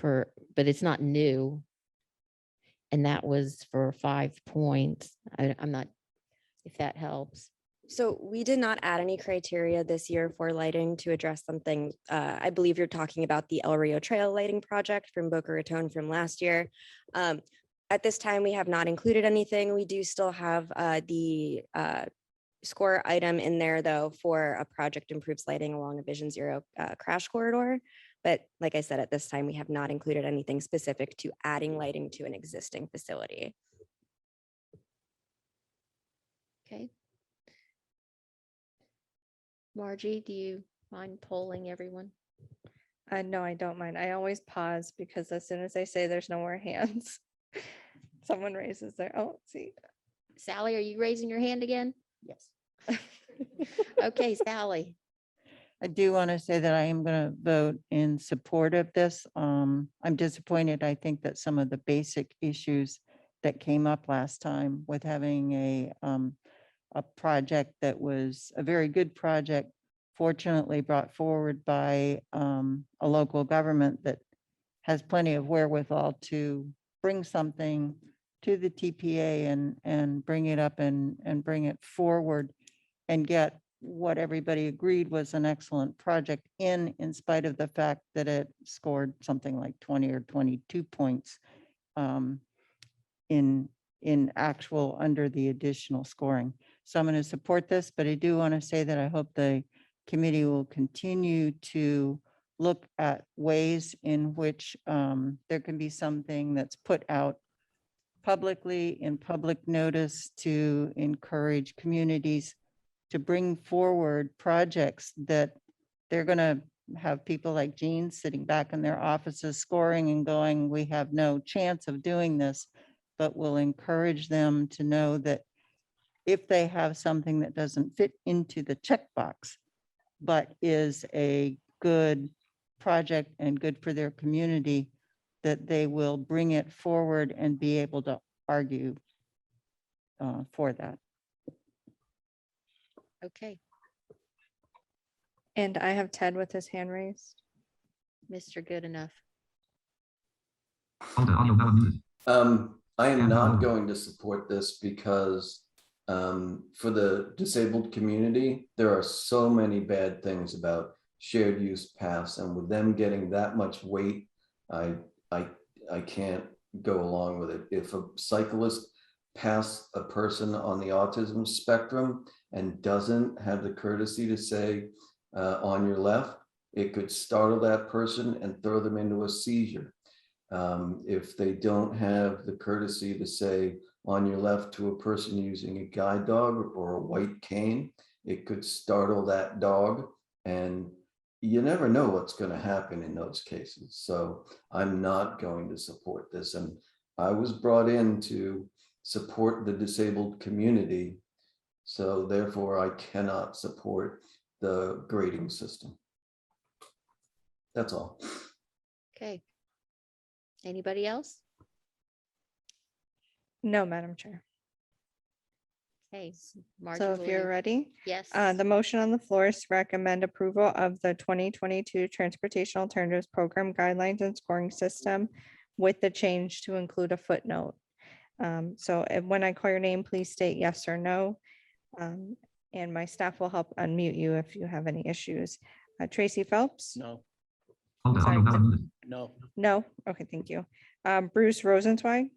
but it's not new. And that was for 5 points. I'm not, if that helps. So we did not add any criteria this year for lighting to address something. I believe you're talking about the El Rio Trail lighting project from Boca Raton from last year. At this time, we have not included anything. We do still have the score item in there, though, for a project improves lighting along a Vision Zero crash corridor. But like I said, at this time, we have not included anything specific to adding lighting to an existing facility. Okay. Margie, do you mind polling everyone? No, I don't mind. I always pause because as soon as I say there's no more hands, someone raises their, oh, let's see. Sally, are you raising your hand again? Yes. Okay, Sally. I do want to say that I am going to vote in support of this. I'm disappointed. I think that some of the basic issues that came up last time with having a project that was a very good project, fortunately brought forward by a local government that has plenty of wherewithal to bring something to the TPA and bring it up and bring it forward and get what everybody agreed was an excellent project in spite of the fact that it scored something like 20 or 22 points in actual under the additional scoring. So I'm going to support this, but I do want to say that I hope the committee will continue to look at ways in which there can be something that's put out publicly in public notice to encourage communities to bring forward projects that they're going to have people like Jean sitting back in their offices scoring and going, we have no chance of doing this, but we'll encourage them to know that if they have something that doesn't fit into the checkbox, but is a good project and good for their community, that they will bring it forward and be able to argue for that. Okay, And I have Ted with his hand raised. Mr. Good Enough. I am not going to support this because for the disabled community, there are so many bad things about shared use paths, and with them getting that much weight, I can't go along with it. If a cyclist pass a person on the autism spectrum and doesn't have the courtesy to say on your left, it could startle that person and throw them into a seizure. If they don't have the courtesy to say on your left to a person using a guide dog or a white cane, it could startle that dog, and you never know what's going to happen in those cases. So I'm not going to support this. And I was brought in to support the disabled community. So therefore I cannot support the grading system. That's all. Okay. Anybody else? No, Madam Chair. Okay. So Marjorie, if you're ready, yes. the motion on the floor is to recommend approval of the 2022 Transportation Alternatives Program Guidelines and Scoring System with the change to include a footnote. So when I call your name, please state yes or no. And my staff will help unmute you if you have any issues. Tracy Phelps? No. Sorry, No. No? Okay, thank you. Bruce Rosenzweig?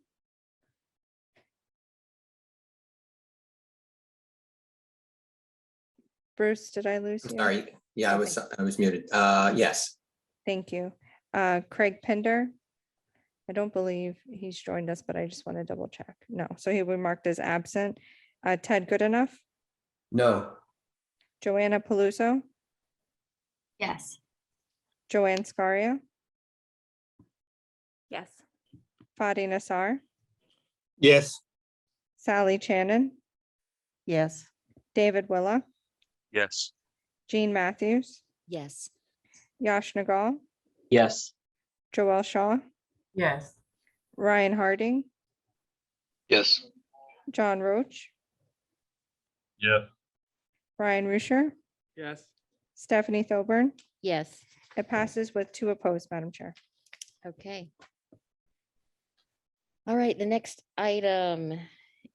Bruce, did I lose you? Sorry, yeah, Okay. I was muted. Yes. Thank you. Craig Pender? I don't believe he's joined us, but I just want to double check. No, so he will be marked as absent. Ted Goodenough? No. Joanna Paluso? Yes. Joanne Scaria? Yes. Fadi Nassar? Yes. Sally Shannon? Yes. David Willa? Yes. Jean Matthews? Yes. Yash Nagal? Yes. Joelle Shaw? Yes. Ryan Harding? Yes. John Roach? Yes. Ryan Rusher? Yes. Stephanie Thoburn? Yes. It passes with 2 opposed, Madam Chair. Okay. All right, the next item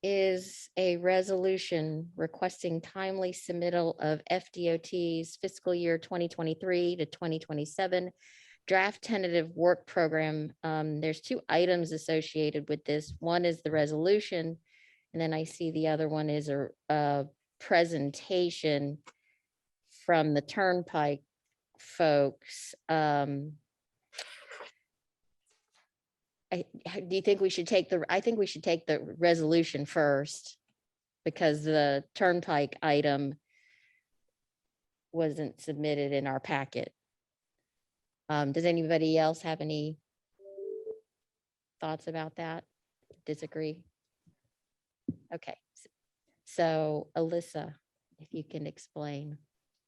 is a resolution requesting timely submittal of FDOT's fiscal year 2023 to 2027 draft tentative work program. There's 2 items associated with this. One is the resolution, and then I see the other one is a presentation from the Turnpike folks. Do you think we should take I think we should take the resolution first because the Turnpike item wasn't submitted in our packet. Does anybody else have any thoughts about that? Disagree? Okay. So Alyssa, if you can explain.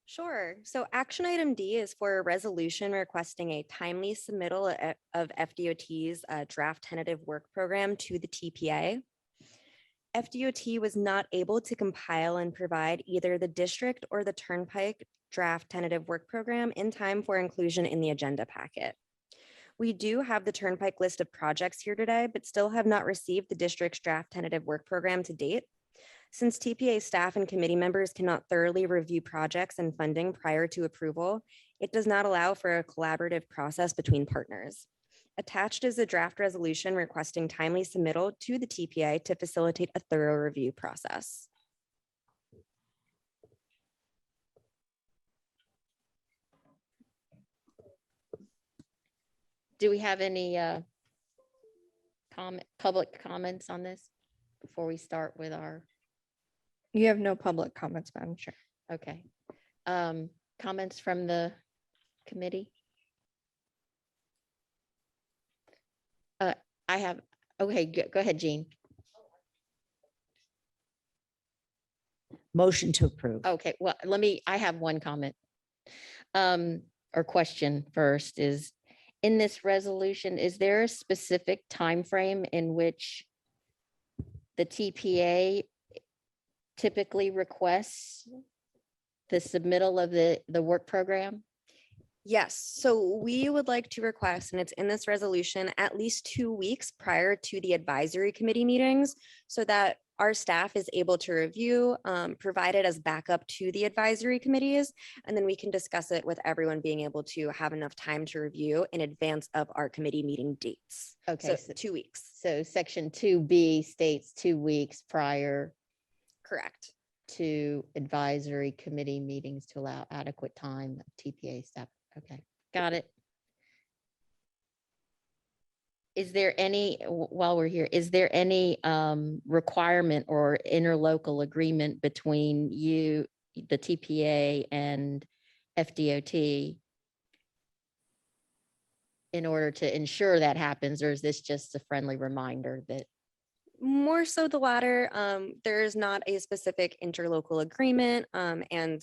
Sure. So action item D is for a resolution requesting a timely submittal of FDOT's draft tentative work program to the TPA. FDOT was not able to compile and provide either the district or the Turnpike draft tentative work program in time for inclusion in the agenda packet. We do have the Turnpike list of projects here today, but still have not received the district's draft tentative work program to date. Since TPA staff and committee members cannot thoroughly review projects and funding prior to approval, it does not allow for a collaborative process between partners. Attached is a draft resolution requesting timely submittal to the TPA to facilitate a thorough review process. Do we have any public comments on this before we start with our? You have no public comments, Madam Chair. Okay. Comments from the committee? I have, okay, go ahead, Jean. Motion to approve. Okay, well, I have one comment. Or question first is, in this resolution, is there a specific time frame in which the TPA typically requests the submittal of the work program? Yes, so we would like to request, and it's in this resolution, at least 2 weeks prior to the advisory committee meetings so that our staff is able to review, provide it as backup to the advisory committees, and then we can discuss it with everyone being able to have enough time to review in advance of our committee meeting dates. Okay, So 2 weeks. So section 2B states 2 weeks prior Correct. to advisory committee meetings to allow adequate time of TPA staff. Okay, got it. Is there any, while we're here, is there any requirement or interlocal agreement between you, the TPA and FDOT in order to ensure that happens, or is this just a friendly reminder that? More so the latter. There is not a specific interlocal agreement, and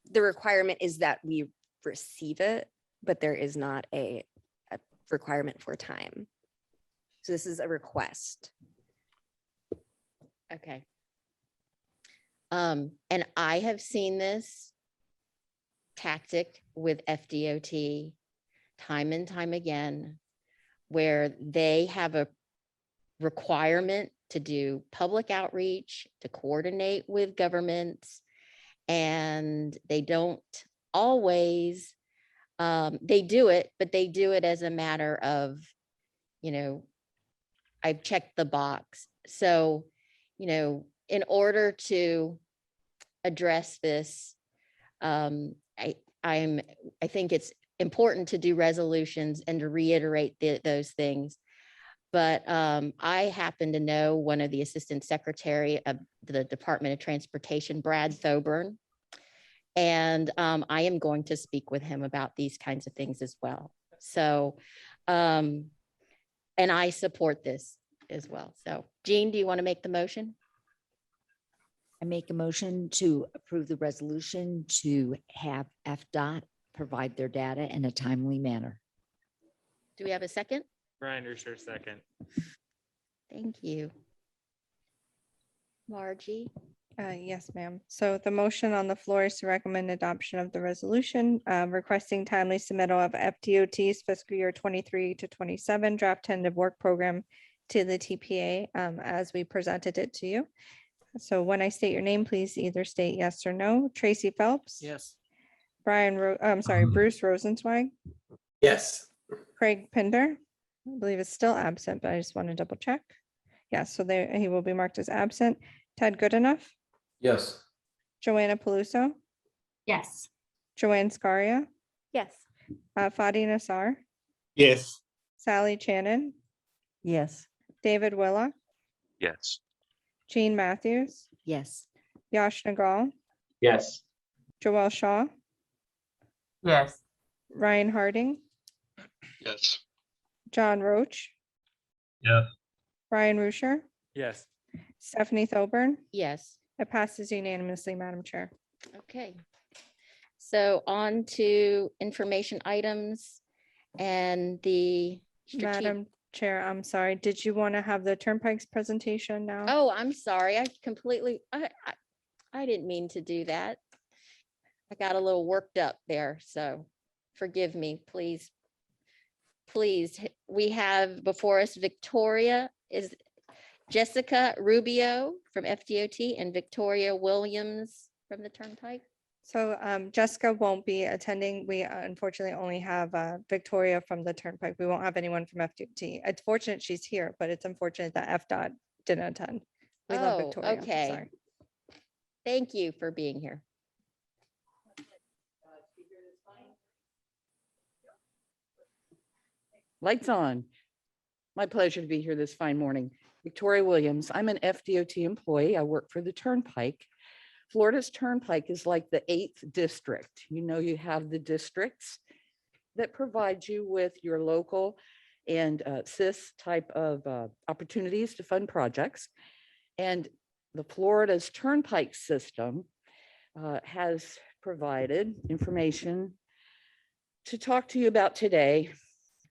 the requirement is that we receive it, but there is not a requirement for time. So this is a request. Okay. And I have seen this tactic with FDOT time and time again, where they have a requirement to do public outreach, to coordinate with governments, and they don't always, they do it, but they do it as a matter of, I've checked the box. So, in order to address this, I think it's important to do resolutions and to reiterate those things. But I happen to know one of the Assistant Secretary of the Department of Transportation, Brad Thoburn, and I am going to speak with him about these kinds of things as well. So, and I support this as well. So, Jean, do you want to make the motion? I make a motion to approve the resolution to have FDOT provide their data in a timely manner. Do we have a second? Brian Rusher, second. Thank you. Margie? Yes, ma'am. So the motion on the floor is to recommend adoption of the resolution requesting timely submittal of FDOT's fiscal year 23 to 27 draft tentative work program to the TPA as we presented it to you. So when I state your name, please either state yes or no. Tracy Phelps. Yes. Bruce Rosenzweig. Yes. Craig Pinder. I believe is still absent, but I just want to double check. Yes, so there he will be marked as absent. Ted Goodenough. Yes. Joanna Paluso. Yes. Joanne Scaria. Yes. Fadi Nassar. Yes. Sally Shannon. Yes. David Willock. Yes. Jean Matthews. Yes. Yash Nagal. Yes. Joelle Shaw. Yes. Ryan Harding. Yes. John Roach. Yes. Brian Rusher. Yes. Stephanie Thoburn. Yes. It passes unanimously, Madam Chair. Okay. So on to information items and the Madam Chair, I'm sorry. Did you want to have the Turnpike's presentation now? Oh, I'm sorry. I didn't mean to do that. I got a little worked up there, so forgive me, please. Please, we have before us Victoria is Jessica Rubio from FDOT and Victoria Williams from the Turnpike. So Jessica won't be attending. We unfortunately only have Victoria from the Turnpike. We won't have anyone from FDOT. It's fortunate she's here, but it's unfortunate that FDOT didn't attend. We love Oh, Victoria. okay. Sorry. Thank you for being here. Lights on. My pleasure to be here this fine morning. Victoria Williams. I'm an FDOT employee. I work for the Turnpike. Florida's Turnpike is like the 8th district. You have the districts that provide you with your local and CIS type of opportunities to fund projects. And the Florida's Turnpike system has provided information to talk to you about today.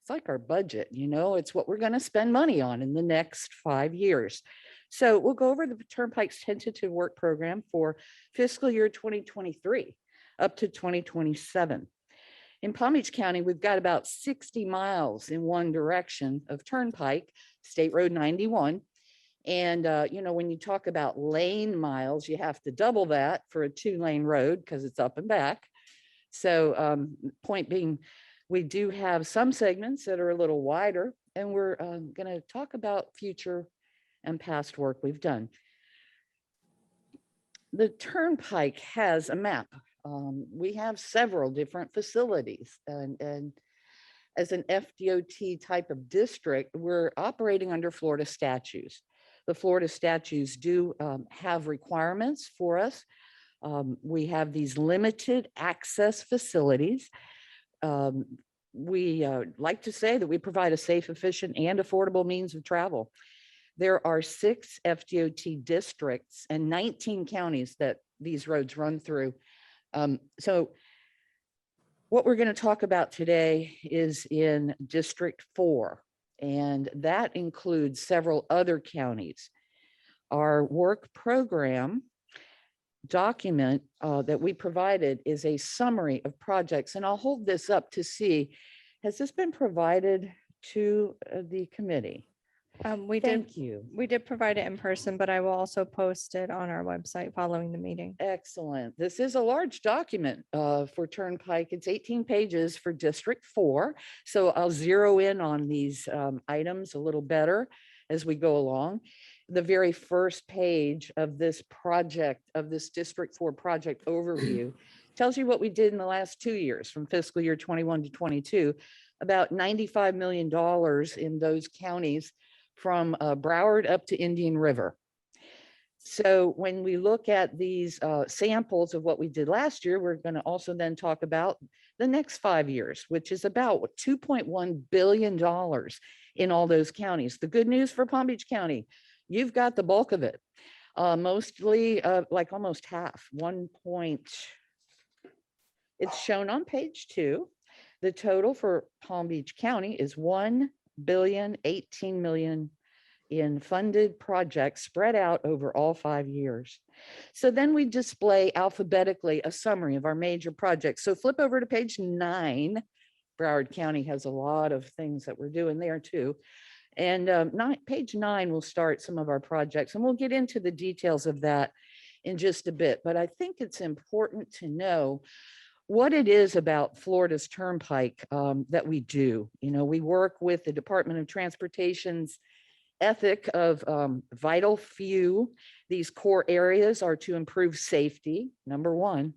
It's like our budget, it's what we're going to spend money on in the next 5 years. So we'll go over the Turnpike's tentative work program for fiscal year 2023 up to 2027. In Palm Beach County, we've got about 60 miles in one direction of Turnpike, State Road 91. And, when you talk about lane miles, you have to double that for a 2-lane road because it's up and back. So point being, we do have some segments that are a little wider, and we're going to talk about future and past work we've done. The Turnpike has a map. We have several different facilities, and as an FDOT type of district, we're operating under Florida statutes. The Florida statutes do have requirements for us. We have these limited access facilities. We like to say that we provide a safe, efficient, and affordable means of travel. There are 6 FDOT districts and 19 counties that these roads run through. So what we're going to talk about today is in District 4, and that includes several other counties. Our work program document that we provided is a summary of projects, and I'll hold this up to see, has this been provided to the committee? We did, Thank you. we did provide it in person, but I will also post it on our website following the meeting. Excellent. This is a large document for Turnpike. It's 18 pages for District 4. So I'll zero in on these items a little better as we go along. The very first page of this project, of this District 4 project overview, tells you what we did in the last 2 years, from fiscal year 21 to 22, about $95 million in those counties from Broward up to Indian River. So when we look at these samples of what we did last year, we're going to also then talk about the next 5 years, which is about $2.1 billion in all those counties. The good news for Palm Beach County, you've got the bulk of it, mostly like almost half, it's shown on page 2. The total for Palm Beach County is $1,018 million in funded projects spread out over all 5 years. So then we display alphabetically a summary of our major projects. So flip over to page 9. Broward County has a lot of things that we're doing there too. And page 9 will start some of our projects, and we'll get into the details of that in just a bit. But I think it's important to know what it is about Florida's Turnpike that we do. You know, we work with the Department of Transportation's ethic of vital few. These core areas are to improve safety, number one,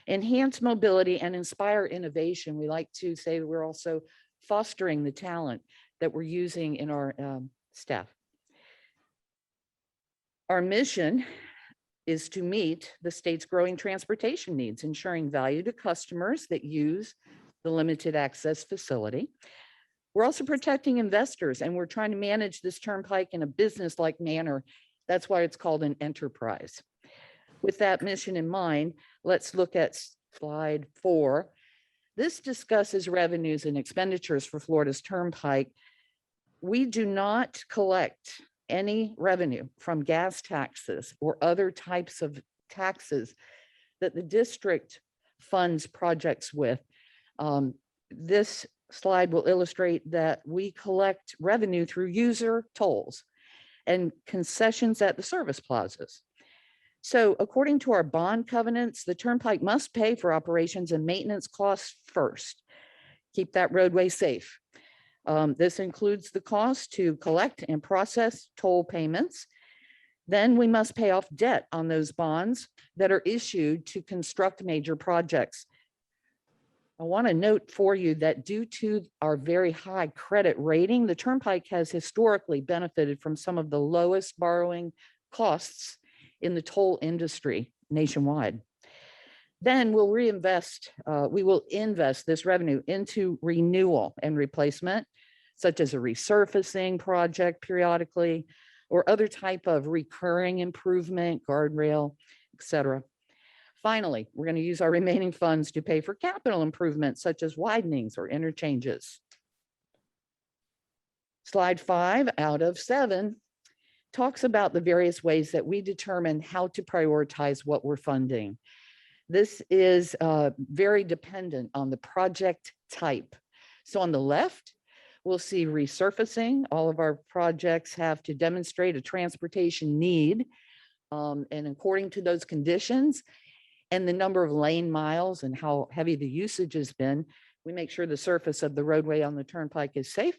enhance mobility, and inspire innovation. We like to say we're also fostering the talent that we're using in our staff. Our mission is to meet the state's growing transportation needs, ensuring value to customers that use the limited access facility. We're also protecting investors, and we're trying to manage this turnpike in a business-like manner. That's why it's called an enterprise. With that mission in mind, let's look at slide 4. This discusses revenues and expenditures for Florida's Turnpike. We do not collect any revenue from gas taxes or other types of taxes that the district funds projects with. This slide will illustrate that we collect revenue through user tolls and concessions at the service plazas. So according to our bond covenants, the Turnpike must pay for operations and maintenance costs first. Keep that roadway safe. This includes the cost to collect and process toll payments. Then we must pay off debt on those bonds that are issued to construct major projects. I want to note for you that due to our very high credit rating, the Turnpike has historically benefited from some of the lowest borrowing costs in the toll industry nationwide. Then we'll we will invest this revenue into renewal and replacement, such as a resurfacing project periodically, or other type of recurring improvement, guardrail, etc. Finally, we're going to use our remaining funds to pay for capital improvements, such as widenings or interchanges. Slide 5 out of 7 talks about the various ways that we determine how to prioritize what we're funding. This is very dependent on the project type. So on the left, we'll see resurfacing. All of our projects have to demonstrate a transportation need. And according to those conditions and the number of lane miles and how heavy the usage has been, we make sure the surface of the roadway on the Turnpike is safe.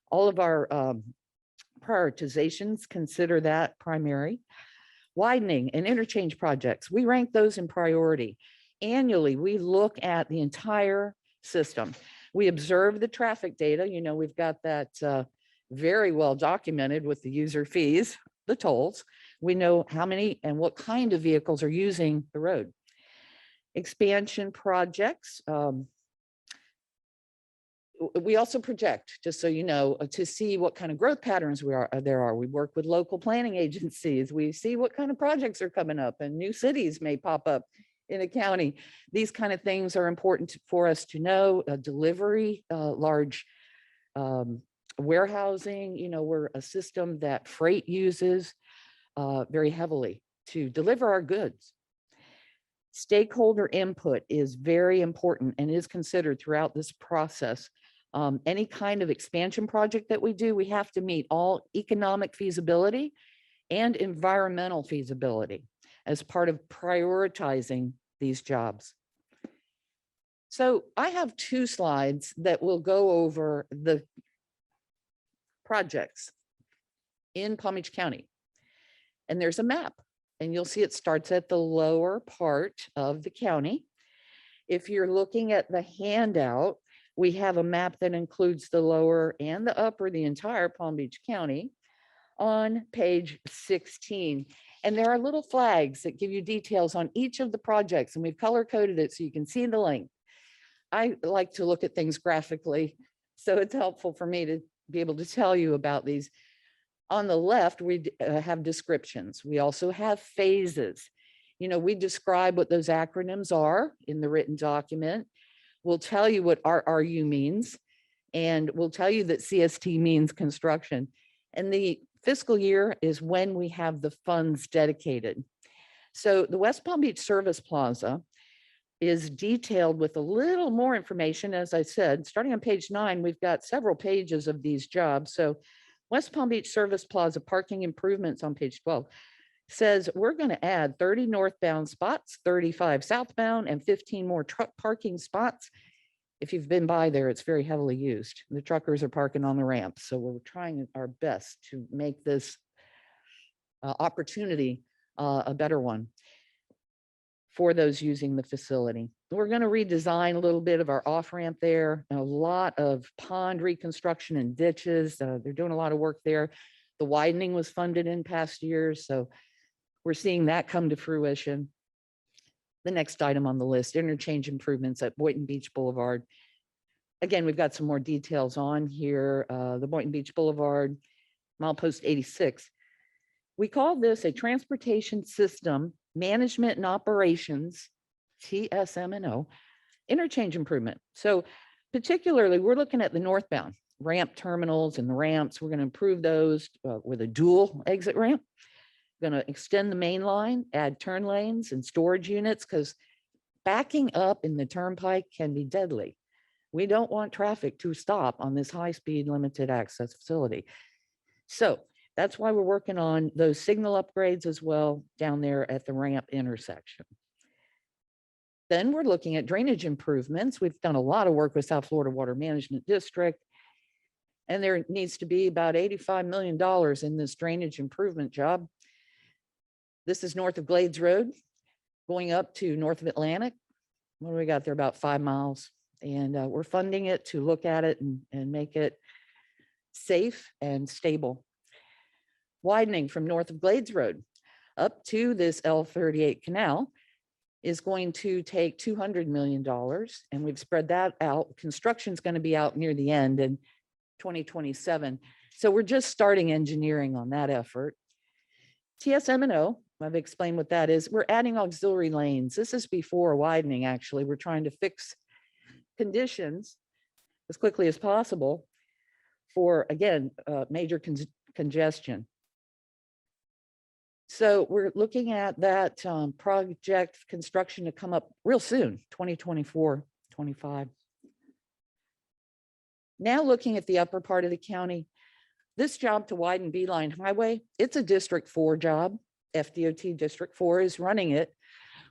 All of our prioritizations consider that primary. Widening and interchange projects, we rank those in priority. Annually, we look at the entire system. We observe the traffic data. You know, we've got that very well documented with the user fees, the tolls. We know how many and what kind of vehicles are using the road. Expansion projects. We also project, just so you know, to see what kind of growth patterns there are. We work with local planning agencies. We see what kind of projects are coming up, and new cities may pop up in a county. These kind of things are important for us to know. Delivery, large warehousing, you know, we're a system that freight uses very heavily to deliver our goods. Stakeholder input is very important and is considered throughout this process. Any kind of expansion project that we do, we have to meet all economic feasibility and environmental feasibility as part of prioritizing these jobs. So I have 2 slides that will go over the projects in Palm Beach County. And there's a map, and you'll see it starts at the lower part of the county. If you're looking at the handout, we have a map that includes the lower and the upper, the entire Palm Beach County on page 16. And there are little flags that give you details on each of the projects, and we've color coded it so you can see the link. I like to look at things graphically, so it's helpful for me to be able to tell you about these. On the left, we have descriptions. We also have phases. You know, we describe what those acronyms are in the written document. We'll tell you what RRU means, and we'll tell you that CST means construction. And the fiscal year is when we have the funds dedicated. So the West Palm Beach Service Plaza is detailed with a little more information. As I said, starting on page 9, we've got several pages of these jobs. So West Palm Beach Service Plaza parking improvements on page 12 says we're going to add 30 northbound spots, 35 southbound, and 15 more truck parking spots. If you've been by there, it's very heavily used. The truckers are parking on the ramp. So we're trying our best to make this opportunity a better one for those using the facility. We're going to redesign a little bit of our off-ramp there, a lot of pond reconstruction and ditches. They're doing a lot of work there. The widening was funded in past years, so we're seeing that come to fruition. The next item on the list, interchange improvements at Boynton Beach Boulevard. Again, we've got some more details on here. The Boynton Beach Boulevard, milepost 86. We call this a transportation system management and operations, TSM&O, interchange improvement. So particularly, we're looking at the northbound ramp terminals and the ramps. We're going to improve those with a dual exit ramp. Going to extend the main line, add turn lanes and storage units, because backing up in the Turnpike can be deadly. We don't want traffic to stop on this high-speed limited access facility. So that's why we're working on those signal upgrades as well down there at the ramp intersection. Then we're looking at drainage improvements. We've done a lot of work with South Florida Water Management District, and there needs to be about $85 million in this drainage improvement job. This is north of Glades Road, going up to north of Atlantic. What do we got there? About 5 miles. And we're funding it to look at it and make it safe and stable. Widening from north of Glades Road up to this L38 canal is going to take $200 million, and we've spread that out. Construction's going to be out near the end in 2027. So we're just starting engineering on that effort. TSM&O, I've explained what that is. We're adding auxiliary lanes. This is before widening, actually. We're trying to fix conditions as quickly as possible for, again, major congestion. So we're looking at that project construction to come up real soon, 2024, 25. Now looking at the upper part of the county, this job to widen Beeline Highway, it's a District 4 job. FDOT District 4 is running it.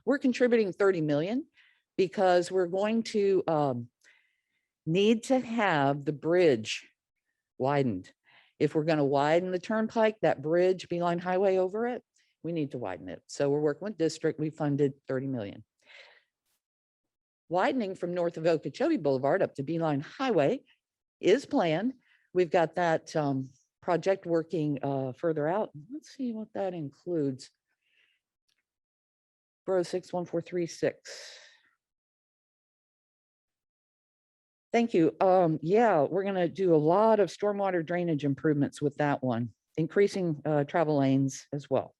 We're contributing 30 million because we're going to need to have the bridge widened. If we're going to widen the Turnpike, that bridge, Beeline Highway over it, we need to widen it. So we're working with District. We funded 30 million. Widening from north of Okeechobee Boulevard up to Beeline Highway is planned. We've got that project working further out. Let's see what that includes. 406-1436. Thank you. Yeah, we're going to do a lot of stormwater drainage improvements with that one, increasing travel lanes as well.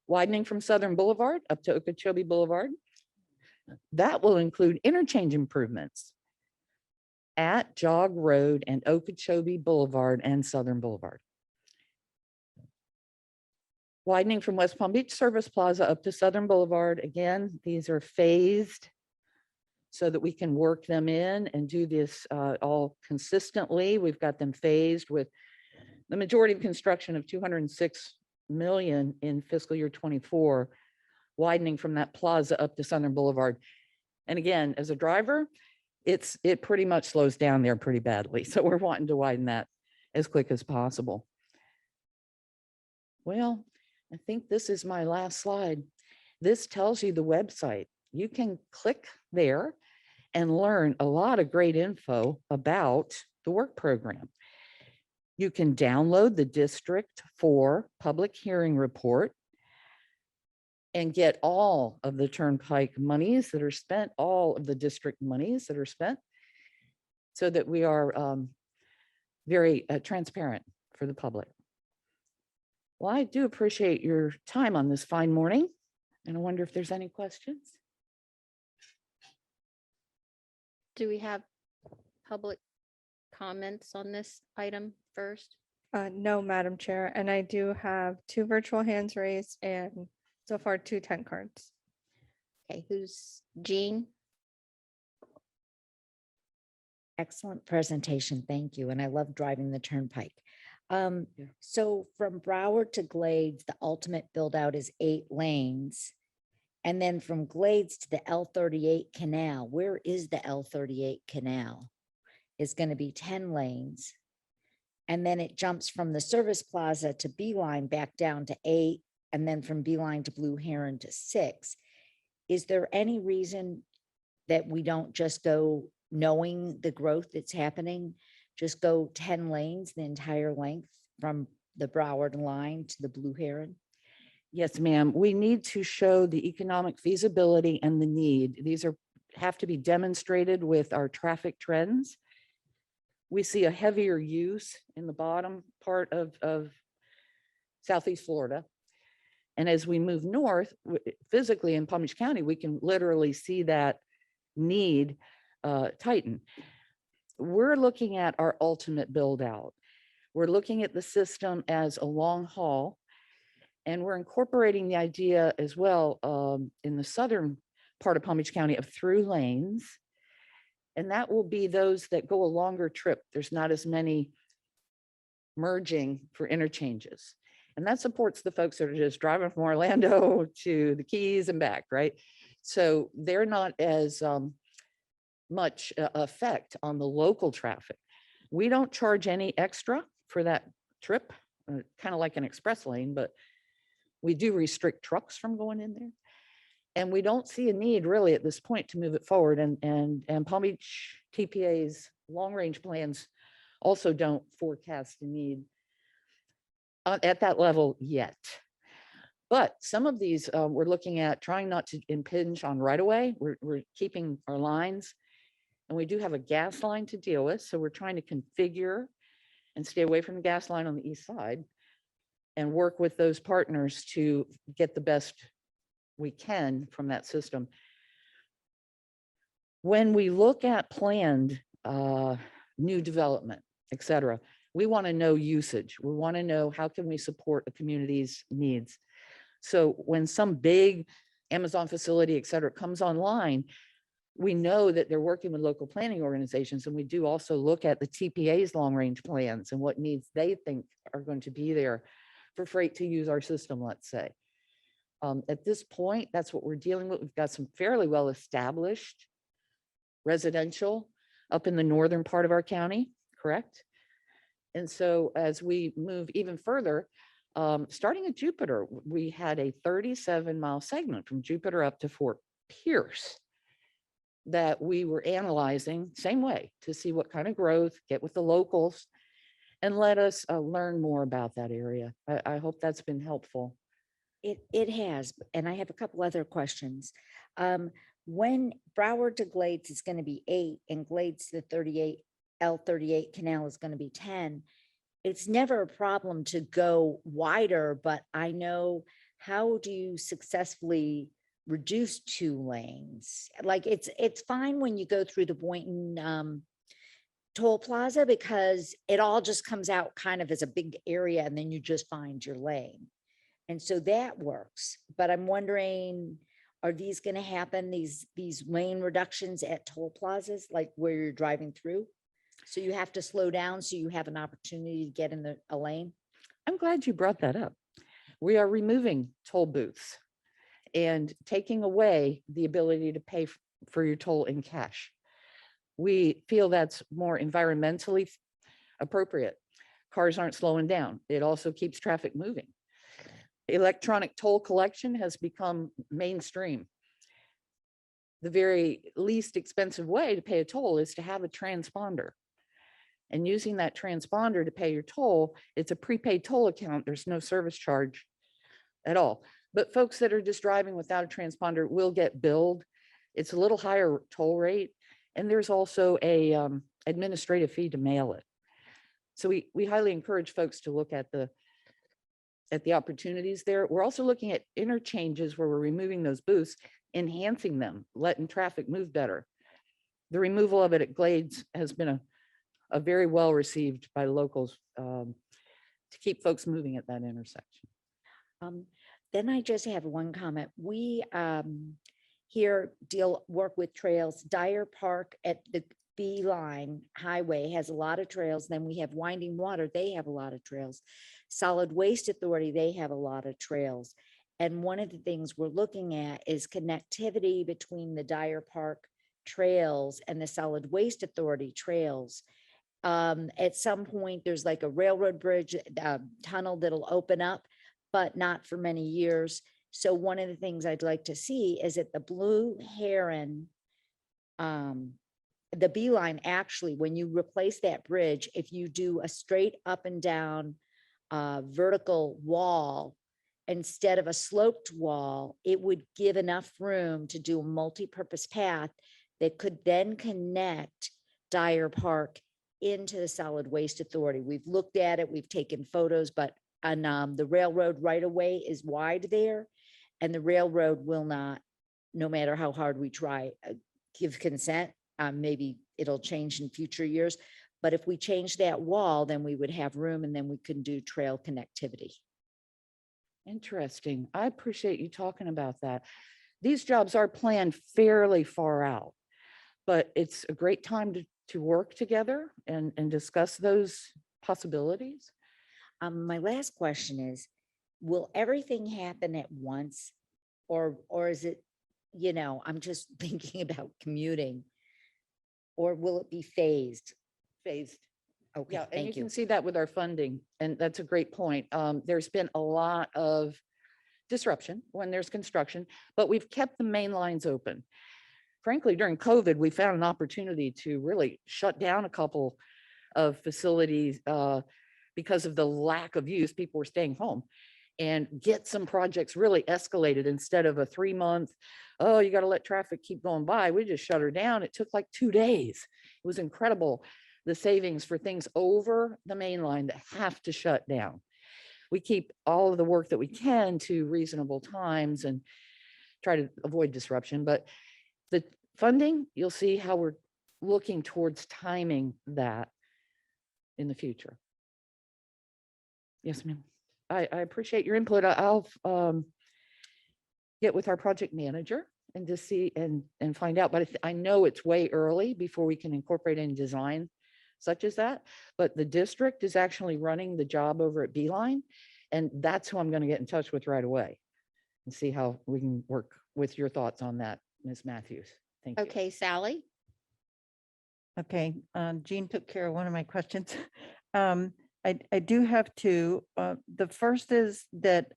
Widening from Southern Boulevard up to Okeechobee Boulevard. That will include interchange improvements at Jog Road and Okeechobee Boulevard and Southern Boulevard. Widening from West Palm Beach Service Plaza up to Southern Boulevard. Again, these are phased so that we can work them in and do this all consistently. We've got them phased with the majority of construction of 206 million in fiscal year 24, widening from that plaza up to Southern Boulevard. And again, as a driver, it pretty much slows down there pretty badly. So we're wanting to widen that as quick as possible. Well, I think this is my last slide. This tells you the website. You can click there and learn a lot of great info about the work program. You can download the District 4 public hearing report and get all of the Turnpike monies that are spent, all of the district monies that are spent, so that we are very transparent for the public. Well, I do appreciate your time on this fine morning, and I wonder if there's any questions. Do we have public comments on this item first? No, Madam Chair, and I do have 2 virtual hands raised and so far 2 10 cards. Okay, who's Jean? Excellent presentation. Thank you. And I love driving the Turnpike. So from Broward to Glades, the ultimate build out is 8 lanes. And then from Glades to the L38 canal, where is the L38 canal? Is going to be 10 lanes. And then it jumps from the service plaza to Beeline back down to 8. And then from Beeline to Blue Heron to 6. Is there any reason that we don't just go, knowing the growth that's happening, just go 10 lanes, the entire length from the Broward line to the Blue Heron? Yes, ma'am. We need to show the economic feasibility and the need. These have to be demonstrated with our traffic trends. We see a heavier use in the bottom part of Southeast Florida. And as we move north, physically in Palm Beach County, we can literally see that need tighten. We're looking at our ultimate build out. We're looking at the system as a long haul, and we're incorporating the idea as well in the southern part of Palm Beach County of through lanes. And that will be those that go a longer trip. There's not as many merging for interchanges. And that supports the folks that are just driving from Orlando to the Keys and back, right? So they're not as much effect on the local traffic. We don't charge any extra for that trip, kind of like an express lane, but we do restrict trucks from going in there. And we don't see a need really at this point to move it forward. And Palm Beach TPA's long-range plans also don't forecast a need at that level yet. But some of these we're looking at trying not to impinge on right away. We're keeping our lines, and we do have a gas line to deal with. So we're trying to configure and stay away from the gas line on the east side and work with those partners to get the best we can from that system. When we look at planned new development, et cetera, we want to know usage. We want to know how can we support the community's needs. So when some big Amazon facility, et cetera, comes online, we know that they're working with local planning organizations. And we do also look at the TPA's long-range plans and what needs they think are going to be there for freight to use our system, let's say. At this point, that's what we're dealing with. We've got some fairly well-established residential up in the northern part of our county, correct? And so as we move even further, starting at Jupiter, we had a 37-mile segment from Jupiter up to Fort Pierce that we were analyzing same way to see what kind of growth, get with the locals, and let us learn more about that area. I hope that's been helpful. It has, and I have a couple other questions. When Broward to Glades is going to be 8 and Glades to the L38 canal is going to be 10, it's never a problem to go wider, but I know, how do you successfully reduce 2 lanes? Like it's fine when you go through the Boynton toll plaza because it all just comes out kind of as a big area and then you just find your lane. And so that works, but I'm wondering, are these gonna happen, these lane reductions at toll plazas, like where you're driving through? So you have to slow down so you have an opportunity to get in a lane? I'm glad you brought that up. We are removing toll booths and taking away the ability to pay for your toll in cash. We feel that's more environmentally appropriate. Cars aren't slowing down. It also keeps traffic moving. Electronic toll collection has become mainstream. The very least expensive way to pay a toll is to have a transponder. And using that transponder to pay your toll, it's a prepaid toll account. There's no service charge at all. But folks that are just driving without a transponder will get billed. It's a little higher toll rate. And there's also a administrative fee to mail it. So we highly encourage folks to look at the opportunities there. We're also looking at interchanges where we're removing those booths, enhancing them, letting traffic move better. The removal of it at Glades has been a very well received by locals to keep folks moving at that intersection. Then I just have one comment. We here work with trails. Dyer Park at the Beeline Highway has a lot of trails. Then we have Winding Water. They have a lot of trails. Solid Waste Authority, they have a lot of trails. And one of the things we're looking at is connectivity between the Dyer Park trails and the Solid Waste Authority trails. At some point, there's like a railroad bridge tunnel that'll open up, but not for many years. So one of the things I'd like to see is at the Blue Heron, the Beeline, actually, when you replace that bridge, if you do a straight up and down vertical wall instead of a sloped wall, it would give enough room to do a multi-purpose path that could then connect Dyer Park into the Solid Waste Authority. We've looked at it, we've taken photos, but on the railroad right of way is wide there, and the railroad will not, no matter how hard we try, give consent. Maybe it'll change in future years, but if we change that wall, then we would have room, and then we can do trail connectivity. Interesting. I appreciate you talking about that. These jobs are planned fairly far out, but it's a great time to work together and discuss those possibilities. My last question is, will everything happen at once? Or is it, I'm just thinking about commuting, or will it be phased? Phased. Okay, Yeah, and you thank you. can see that with our funding, and that's a great point. There's been a lot of disruption when there's construction, but we've kept the main lines open. Frankly, during COVID, we found an opportunity to really shut down a couple of facilities because of the lack of use. People were staying home, and get some projects really escalated. Instead of a 3-month, oh, you got to let traffic keep going by, we just shut her down. It took like 2 days. It was incredible, the savings for things over the main line that have to shut down. We keep all of the work that we can to reasonable times and try to avoid disruption. But the funding, you'll see how we're looking towards timing that in the future. Yes, ma'am. I appreciate your input. I'll get with our project manager and just see and find out. But I know it's way early before we can incorporate any design such as that. But the district is actually running the job over at Beeline, and that's who I'm going to get in touch with right away and see how we can work with your thoughts on that, Ms. Matthews. Thank you. Okay, Sally. Okay, Jean took care of one of my questions. I do have two. The first is that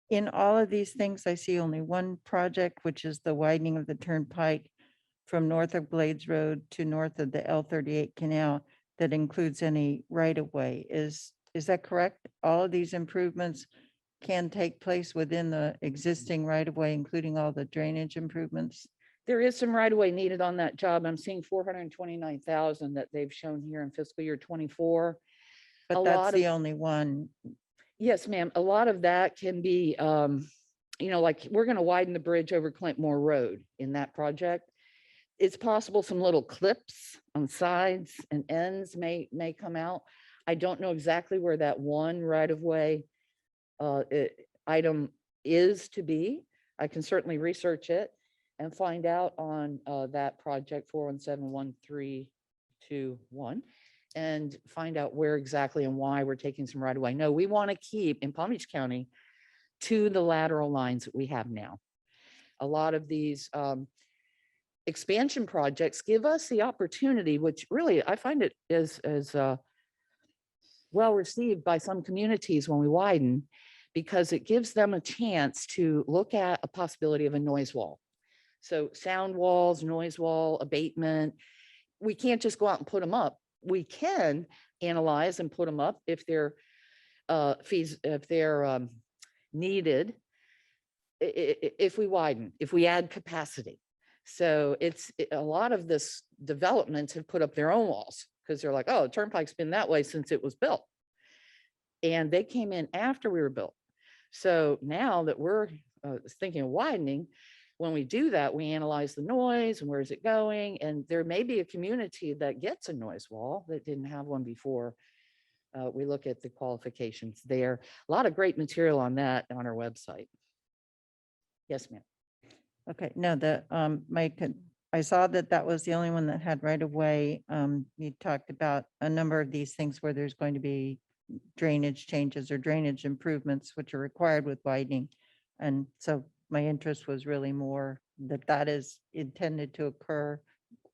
in all of these things, I see only one project, which is the widening of the Turnpike from north of Glades Road to north of the L38 Canal that includes any right-of-way. Is that correct? All of these improvements can take place within the existing right-of-way, including all the drainage improvements? There is some right of way needed on that job. I'm seeing 429,000 that they've shown here in fiscal year 24. But that's the only one. Yes, ma'am. A lot of that can be, like we're going to widen the bridge over Clintmore Road in that project. It's possible some little clips on sides and ends may come out. I don't know exactly where that one right of way item is to be. I can certainly research it and find out on that project 4171321 and find out where exactly and why we're taking some right away. No, we want to keep in Palm Beach County to the lateral lines that we have now. A lot of these expansion projects give us the opportunity, which really I find it is well received by some communities when we widen, because it gives them a chance to look at a possibility of a noise wall. So sound walls, noise wall, abatement, we can't just go out and put them up. We can analyze and put them up if they're needed, if we widen, if we add capacity. So a lot of this developments have put up their own walls because they're like, oh, the Turnpike's been that way since it was built. And they came in after we were built. So now that we're thinking of widening, when we do that, we analyze the noise and where is it going? And there may be a community that gets a noise wall that didn't have one before. We look at the qualifications there. A lot of great material on that on our website. Yes, ma'am. Okay, no, I saw that was the only one that had right of way. You talked about a number of these things where there's going to be drainage changes or drainage improvements, which are required with widening. And so my interest was really more that is intended to occur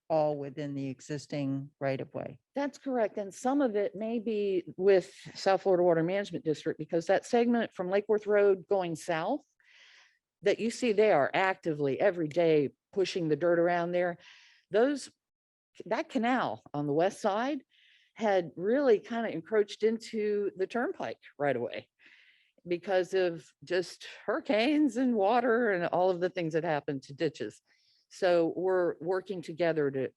all within the existing right of way. That's correct. And some of it may be with South Florida Water Management District, because that segment from Lake Worth Road going south that you see, they are actively every day pushing the dirt around there. That canal on the west side had really kind of encroached into the Turnpike right away because of just hurricanes and water and all of the things that happened to ditches. So we're working together to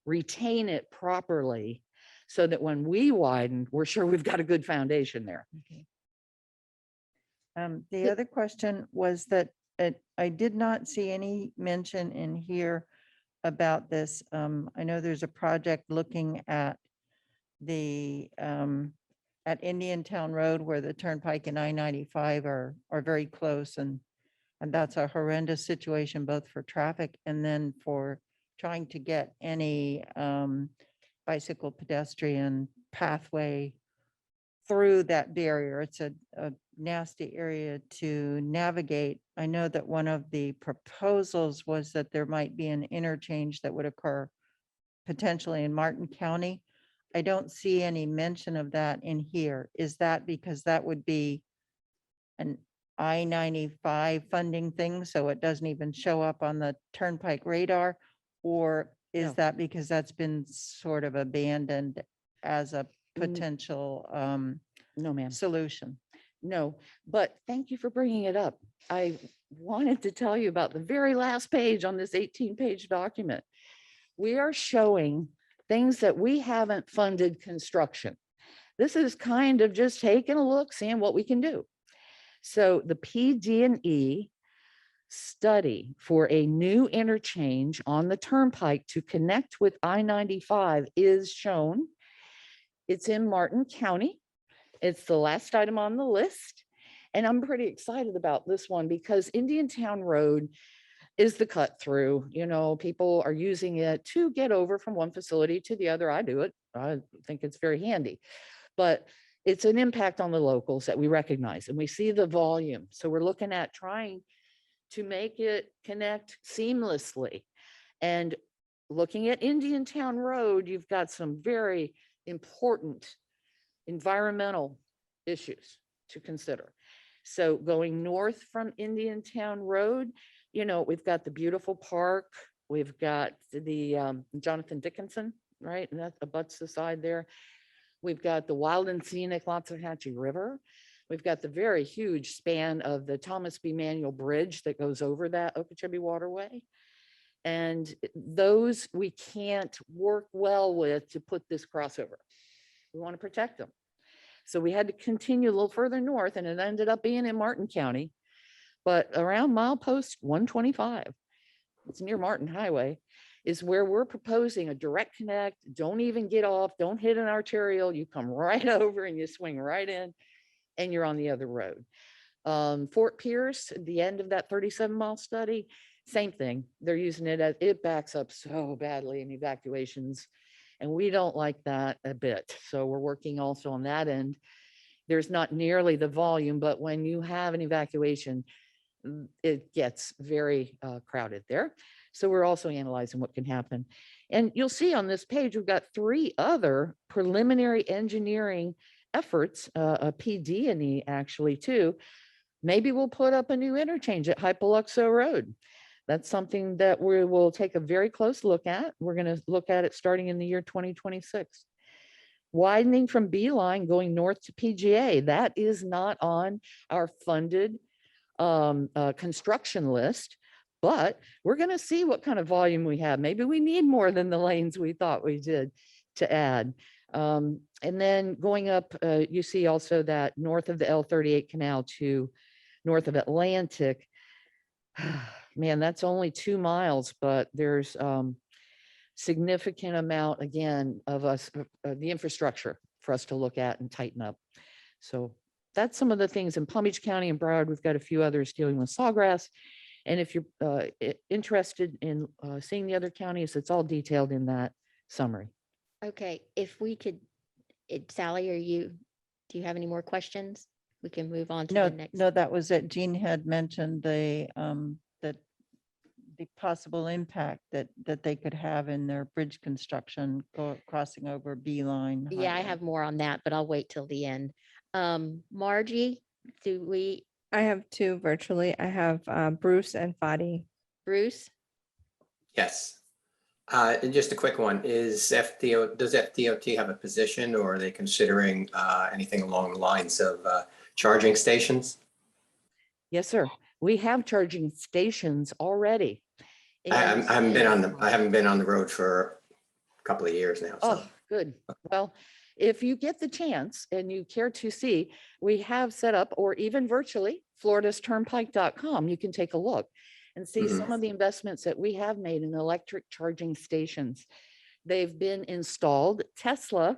retain it properly so that when we widen, we're sure we've got a good foundation there. Okay. The other question was that I did not see any mention in here about this. I know there's a project looking at at Indian Town Road where the Turnpike and I-95 are very close, and that's a horrendous situation both for traffic and then for trying to get any bicycle pedestrian pathway through that barrier. It's a nasty area to navigate. I know that one of the proposals was that there might be an interchange that would occur potentially in Martin County. I don't see any mention of that in here. Is that because that would be an I-95 funding thing, so it doesn't even show up on the Turnpike radar? Or is No. that because that's been sort of abandoned as a potential No, ma'am. solution? No, but thank you for bringing it up. I wanted to tell you about the very last page on this 18-page document. We are showing things that we haven't funded construction. This is kind of just taking a look, seeing what we can do. So the PD&E study for a new interchange on the Turnpike to connect with I-95 is shown. It's in Martin County. It's the last item on the list. And I'm pretty excited about this one because Indian Town Road is the cut through. You know, people are using it to get over from one facility to the other. I do it. I think it's very handy, but it's an impact on the locals that we recognize and we see the volume. So we're looking at trying to make it connect seamlessly. And looking at Indian Town Road, you've got some very important environmental issues to consider. So going north from Indian Town Road, you know, we've got the beautiful park. We've got the Jonathan Dickinson, right? And that abuts the side there. We've got the wild and scenic Loxahatchee River. We've got the very huge span of the Thomas B. Manuel Bridge that goes over that Okeechobee Waterway. And those we can't work well with to put this crossover. We want to protect them. So we had to continue a little further north and it ended up being in Martin County, but around milepost 125, it's near Martin Highway, is where we're proposing a direct connect. Don't even get off, don't hit an arterial. You come right over and you swing right in. and you're on the other road. Fort Pierce, at the end of that 37-mile study, same thing. They're using it as, it backs up so badly in evacuations. And we don't like that a bit. So we're working also on that end. There's not nearly the volume, but when you have an evacuation, it gets very crowded there. So we're also analyzing what can happen. And you'll see on this page, we've got 3 other preliminary engineering efforts, a PD&E actually too. Maybe we'll put up a new interchange at Hypoluxo Road. That's something that we will take a very close look at. We're going to look at it starting in the year 2026. Widening from Beeline going north to PGA. That is not on our funded construction list, but we're going to see what kind of volume we have. Maybe we need more than the lanes we thought we did to add. And then going up, you see also that north of the L38 canal to north of Atlantic. Man, that's only 2 miles, but there's significant amount again of us, the infrastructure for us to look at and tighten up. So that's some of the things in Palm Beach County and Broward. We've got a few others dealing with sawgrass. And if you're interested in seeing the other counties, it's all detailed in that summary. Okay, if we could, Sally, do you have any more questions? We can move on to No, the next. no, that was it. Jean had mentioned the possible impact that they could have in their bridge construction crossing over Beeline. Yeah, I Highway. have more on that, but I'll wait till the end. Margie, I have 2 virtually. I have Bruce and Fadi. Bruce? Yes. And just a quick one, does FDOT have a position, or are they considering anything along the lines of charging stations? Yes, sir. We have charging stations already. I haven't been on the road for a couple of years now. So. Oh, good. Well, if you get the chance and you care to see, we have set up, or even virtually, floridasturnpike.com. You can take a look and see some of the investments that we have made in electric charging stations. They've been installed. Tesla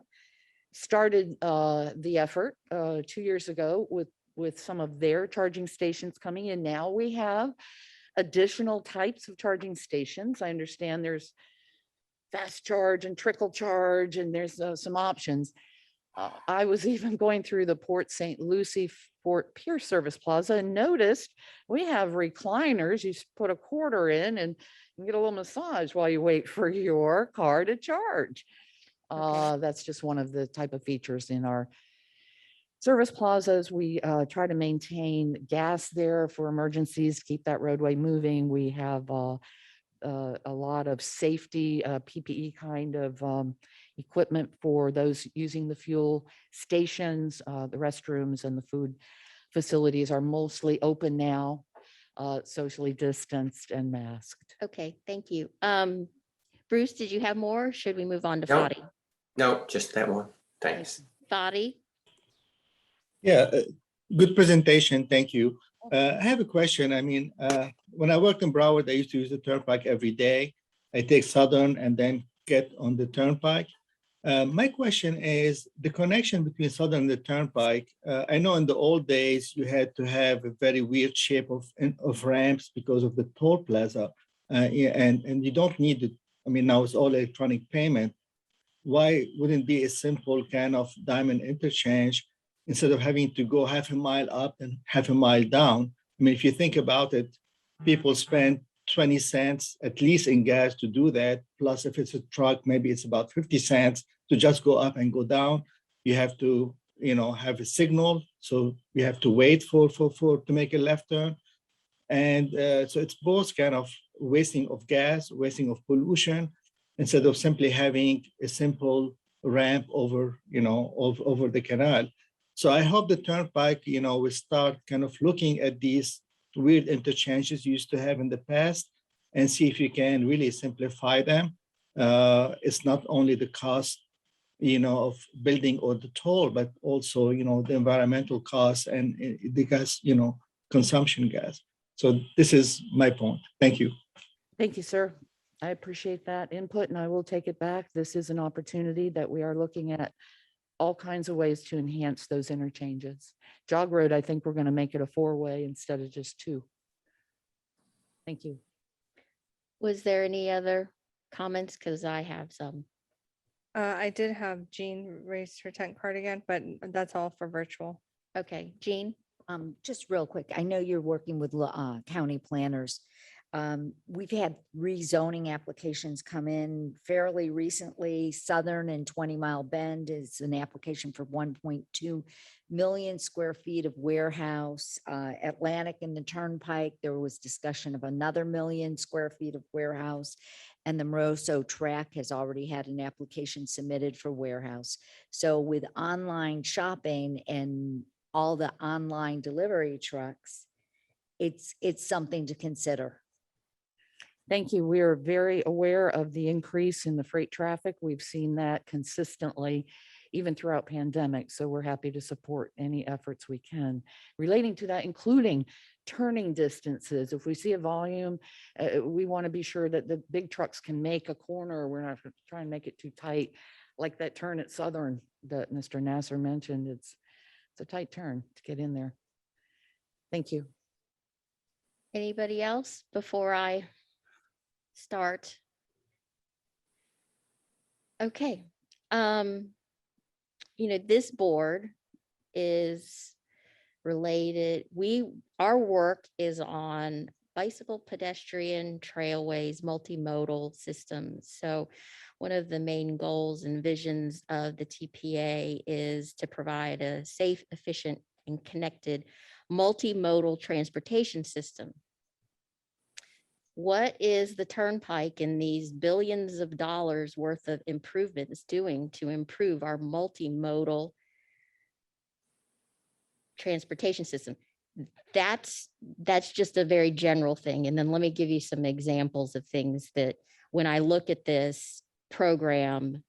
started the effort 2 years ago with some of their charging stations coming in. Now we have additional types of charging stations. I understand there's fast charge and trickle charge, and there's some options. I was even going through the Port St. Lucie Fort Pierce Service Plaza and noticed we have recliners. You put a quarter in and you get a little massage while you wait for your car to charge. That's just one of the type of features in our service plazas. We try to maintain gas there for emergencies, keep that roadway moving. We have a lot of safety PPE kind of equipment for those using the fuel stations. The restrooms and the food facilities are mostly open now, socially distanced and masked. Okay, thank you. Bruce, did you have more? Should we move on to No. Fadi? No, just that one. Thanks. Fadi? Yeah, good presentation. Thank you. I have a question. I mean, when I worked in Broward, I used to use the Turnpike every day. I take Southern and then get on the Turnpike. My question is the connection between Southern and the Turnpike. I know in the old days, you had to have a very weird shape of ramps because of the toll plaza. And you don't need it. I mean, now it's all electronic payment. Why wouldn't it be a simple kind of diamond interchange instead of having to go half a mile up and half a mile down? I mean, if you think about it, people spend 20 cents at least in gas to do that. Plus, if it's a truck, maybe it's about 50 cents to just go up and go down. You have to, have a signal. So you have to wait to make a left turn. And so it's both kind of wasting of gas, wasting of pollution, instead of simply having a simple ramp over, over the canal. So I hope the Turnpike, will start kind of looking at these weird interchanges you used to have in the past and see if you can really simplify them. It's not only the cost, of building or the toll, but also, the environmental costs and the gas, consumption gas. So this is my point. Thank you. Thank you, sir. I appreciate that input and I will take it back. This is an opportunity that we are looking at all kinds of ways to enhance those interchanges. Jog Road, I think we're going to make it a 4-way instead of just 2. Thank you. Was there any other comments? Because I have some. I did have Jean raise her tent card again, but that's all for virtual. Okay, Jean? Just real quick, I know you're working with county planners. We've had rezoning applications come in fairly recently. Southern and 20 Mile Bend is an application for 1.2 million square feet of warehouse. Atlantic and the Turnpike, there was discussion of another 1 million square feet of warehouse. And the Moroso track has already had an application submitted for warehouse. So with online shopping and all the online delivery trucks, it's something to consider. Thank you. We are very aware of the increase in the freight traffic. We've seen that consistently, even throughout pandemic. So we're happy to support any efforts we can relating to that, including turning distances. If we see a volume, we want to be sure that the big trucks can make a corner. We're not trying to make it too tight, like that turn at Southern that Mr. Nasser mentioned. It's a tight turn to get in there. Thank you. Anybody else before I start? Okay. This board is related. Our work is on bicycle, pedestrian, trailways, multimodal systems. So one of the main goals and visions of the TPA is to provide a safe, efficient, and connected multimodal transportation system. What is the Turnpike and these billions of dollars worth of improvements doing to improve our multimodal transportation system? That's just a very general thing. And then let me give you some examples of things that when I look at this program,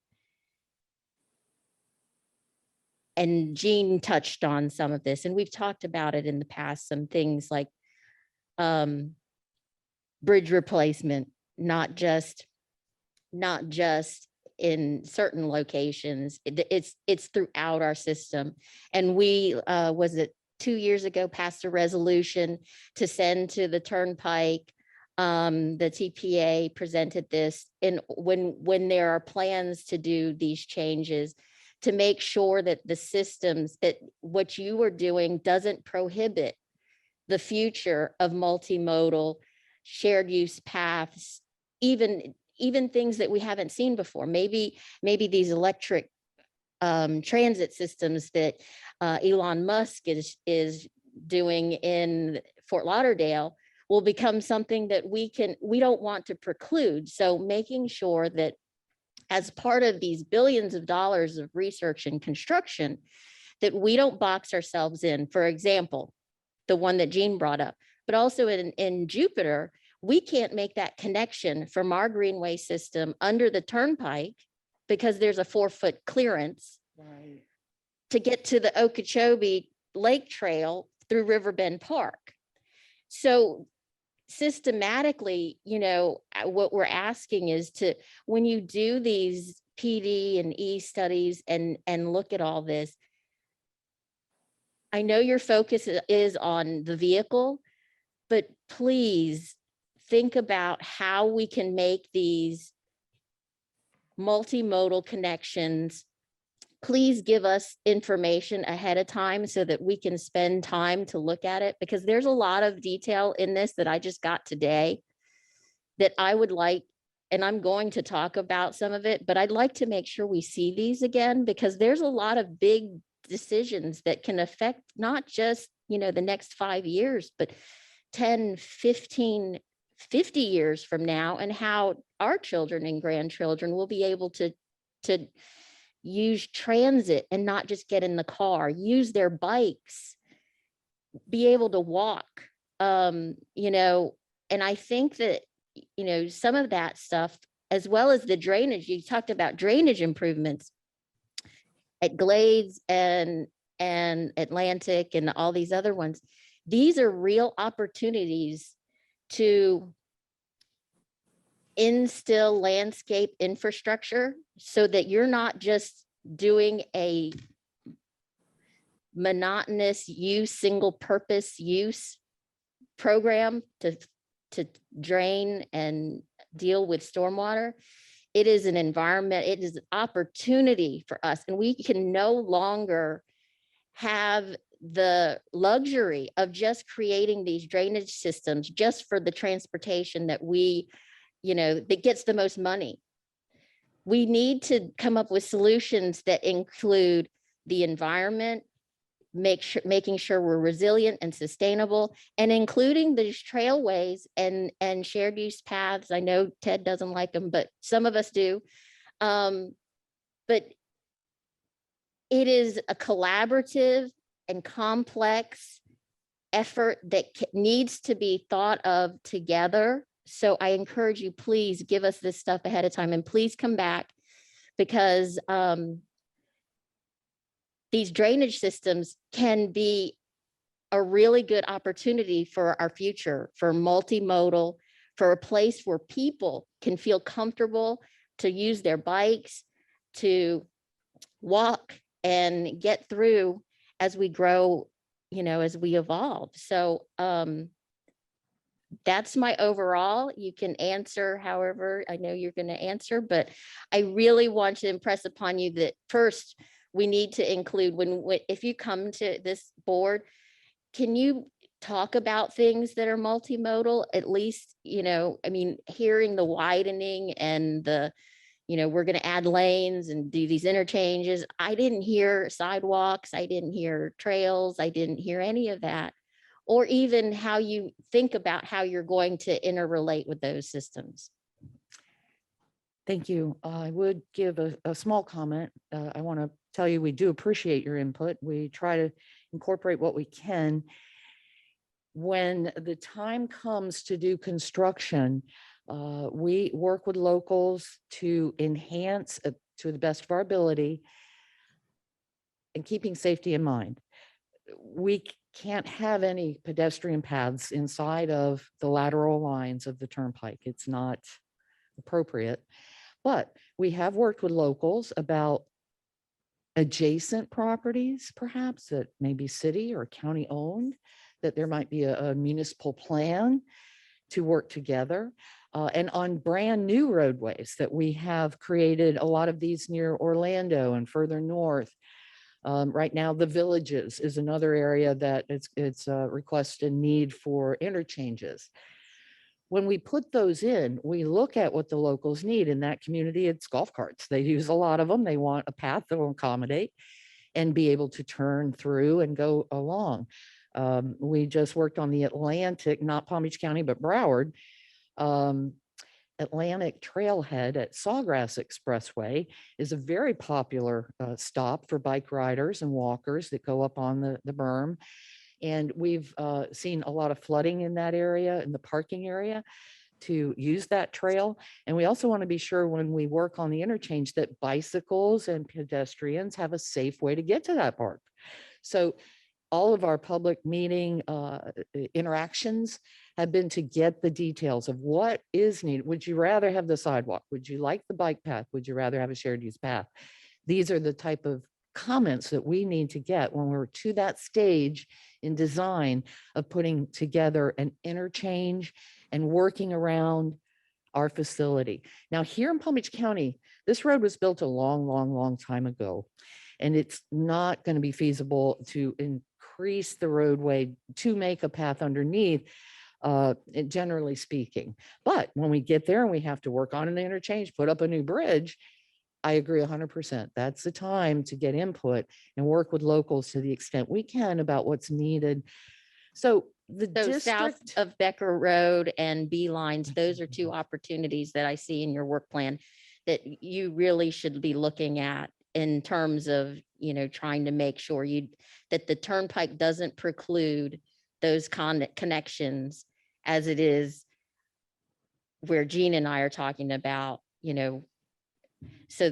and Jean touched on some of this, and we've talked about it in the past, some things like bridge replacement, not just in certain locations. It's throughout our system. And we, was it 2 years ago, passed a resolution to send to the Turnpike. The TPA presented this when there are plans to do these changes, to make sure that the systems, that what you are doing doesn't prohibit the future of multimodal shared use paths, even things that we haven't seen before. Maybe these electric transit systems that Elon Musk is doing in Fort Lauderdale will become something that we don't want to preclude. So making sure that as part of these billions of dollars of research and construction, that we don't box ourselves in. For example, the one that Jean brought up, but also in Jupiter, we can't make that connection from our greenway system under the Turnpike because there's a 4-foot clearance to get to the Okeechobee Lake Trail through Riverbend Park. So systematically, what we're asking is to, when you do these PD and E studies and look at all this, I know your focus is on the vehicle, but please think about how we can make these multimodal connections. Please give us information ahead of time so that we can spend time to look at it, because there's a lot of detail in this that I just got today that I would like, and I'm going to talk about some of it, but I'd like to make sure we see these again, because there's a lot of big decisions that can affect not just, the next 5 years, but 10, 15, 50 years from now, and how our children and grandchildren will be able to use transit and not just get in the car, use their bikes, be able to walk, and I think that, some of that stuff, as well as the drainage, you talked about drainage improvements at Glades and Atlantic and all these other ones. These are real opportunities to instill landscape infrastructure so that you're not just doing a monotonous use, single purpose use program to drain and deal with stormwater. It is an environment, it is an opportunity for us, and we can no longer have the luxury of just creating these drainage systems just for the transportation that we, that gets the most money. We need to come up with solutions that include the environment, making sure we're resilient and sustainable, and including these trailways and shared use paths. I know Ted doesn't like them, but some of us do. But it is a collaborative and complex effort that needs to be thought of together. So I encourage you, please give us this stuff ahead of time, and please come back, because these drainage systems can be a really good opportunity for our future, for multimodal, for a place where people can feel comfortable to use their bikes, to walk and get through as we grow, as we evolve. So that's my overall. You can answer however I know you're going to answer, but I really want to impress upon you that first, we need to include if you come to this board, can you talk about things that are multimodal, at least, hearing the widening and the, we're going to add lanes and do these interchanges. I didn't hear sidewalks. I didn't hear trails. I didn't hear any of that, or even how you think about how you're going to interrelate with those systems. Thank you. I would give a small comment. I want to tell you, we do appreciate your input. We try to incorporate what we can. When the time comes to do construction, we work with locals to enhance to the best of our ability and keeping safety in mind. We can't have any pedestrian paths inside of the lateral lines of the Turnpike. It's not appropriate. But we have worked with locals about adjacent properties, perhaps that may be city or county owned, that there might be a municipal plan to work together. And on brand new roadways that we have created, a lot of these near Orlando and further north. Right now, the Villages is another area that it's a request and need for interchanges. When we put those in, we look at what the locals need. In that community, it's golf carts. They use a lot of them. They want a path that will accommodate and be able to turn through and go along. We just worked on the Atlantic, not Palm Beach County, but Broward, Atlantic Trailhead at Sawgrass Expressway is a very popular stop for bike riders and walkers that go up on the berm. And we've seen a lot of flooding in that area, in the parking area, to use that trail. And we also want to be sure when we work on the interchange that bicycles and pedestrians have a safe way to get to that park. So all of our public meeting interactions have been to get the details of what is needed. Would you rather have the sidewalk? Would you like the bike path? Would you rather have a shared use path? These are the type of comments that we need to get when we're to that stage in design of putting together an interchange and working around our facility. Now, here in Palm Beach County, this road was built a long time ago, and it's not going to be feasible to increase the roadway to make a path underneath, generally speaking. But when we get there and we have to work on an interchange, put up a new bridge, I agree 100%. That's the time to get input and work with locals to the extent we can about what's needed. So south of Becker Road and Beelines, those are two opportunities that I see in your work plan that you really should be looking at in terms of, trying to make sure that the Turnpike doesn't preclude those connections as it is where Gene and I are talking about, so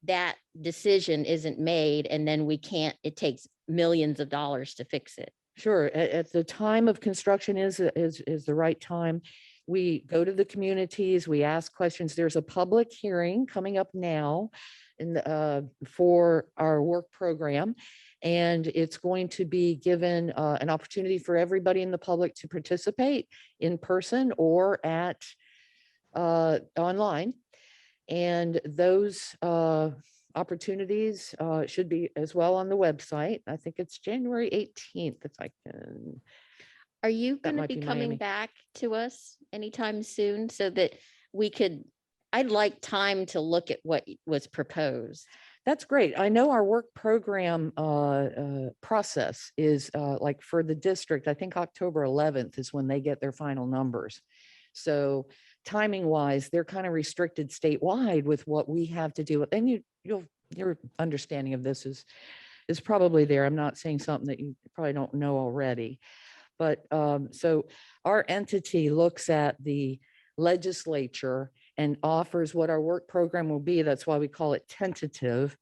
that decision isn't made and then it takes millions of dollars to fix it. Sure. At the time of construction is the right time. We go to the communities, we ask questions. There's a public hearing coming up now for our work program. And it's going to be given an opportunity for everybody in the public to participate in person or at online. And those opportunities should be as well on the website. I think it's January 18th, if I can. Are you That going to might be be coming Miami. back to us anytime soon so that we could, I'd like time to look at what was proposed. That's great. I know our work program process is like for the district, I think October 11th is when they get their final numbers. So timing wise, they're kind of restricted statewide with what we have to do. And your understanding of this is probably there. I'm not saying something that you probably don't know already. But so our entity looks at the legislature and offers what our work program will be. That's why we call it tentative.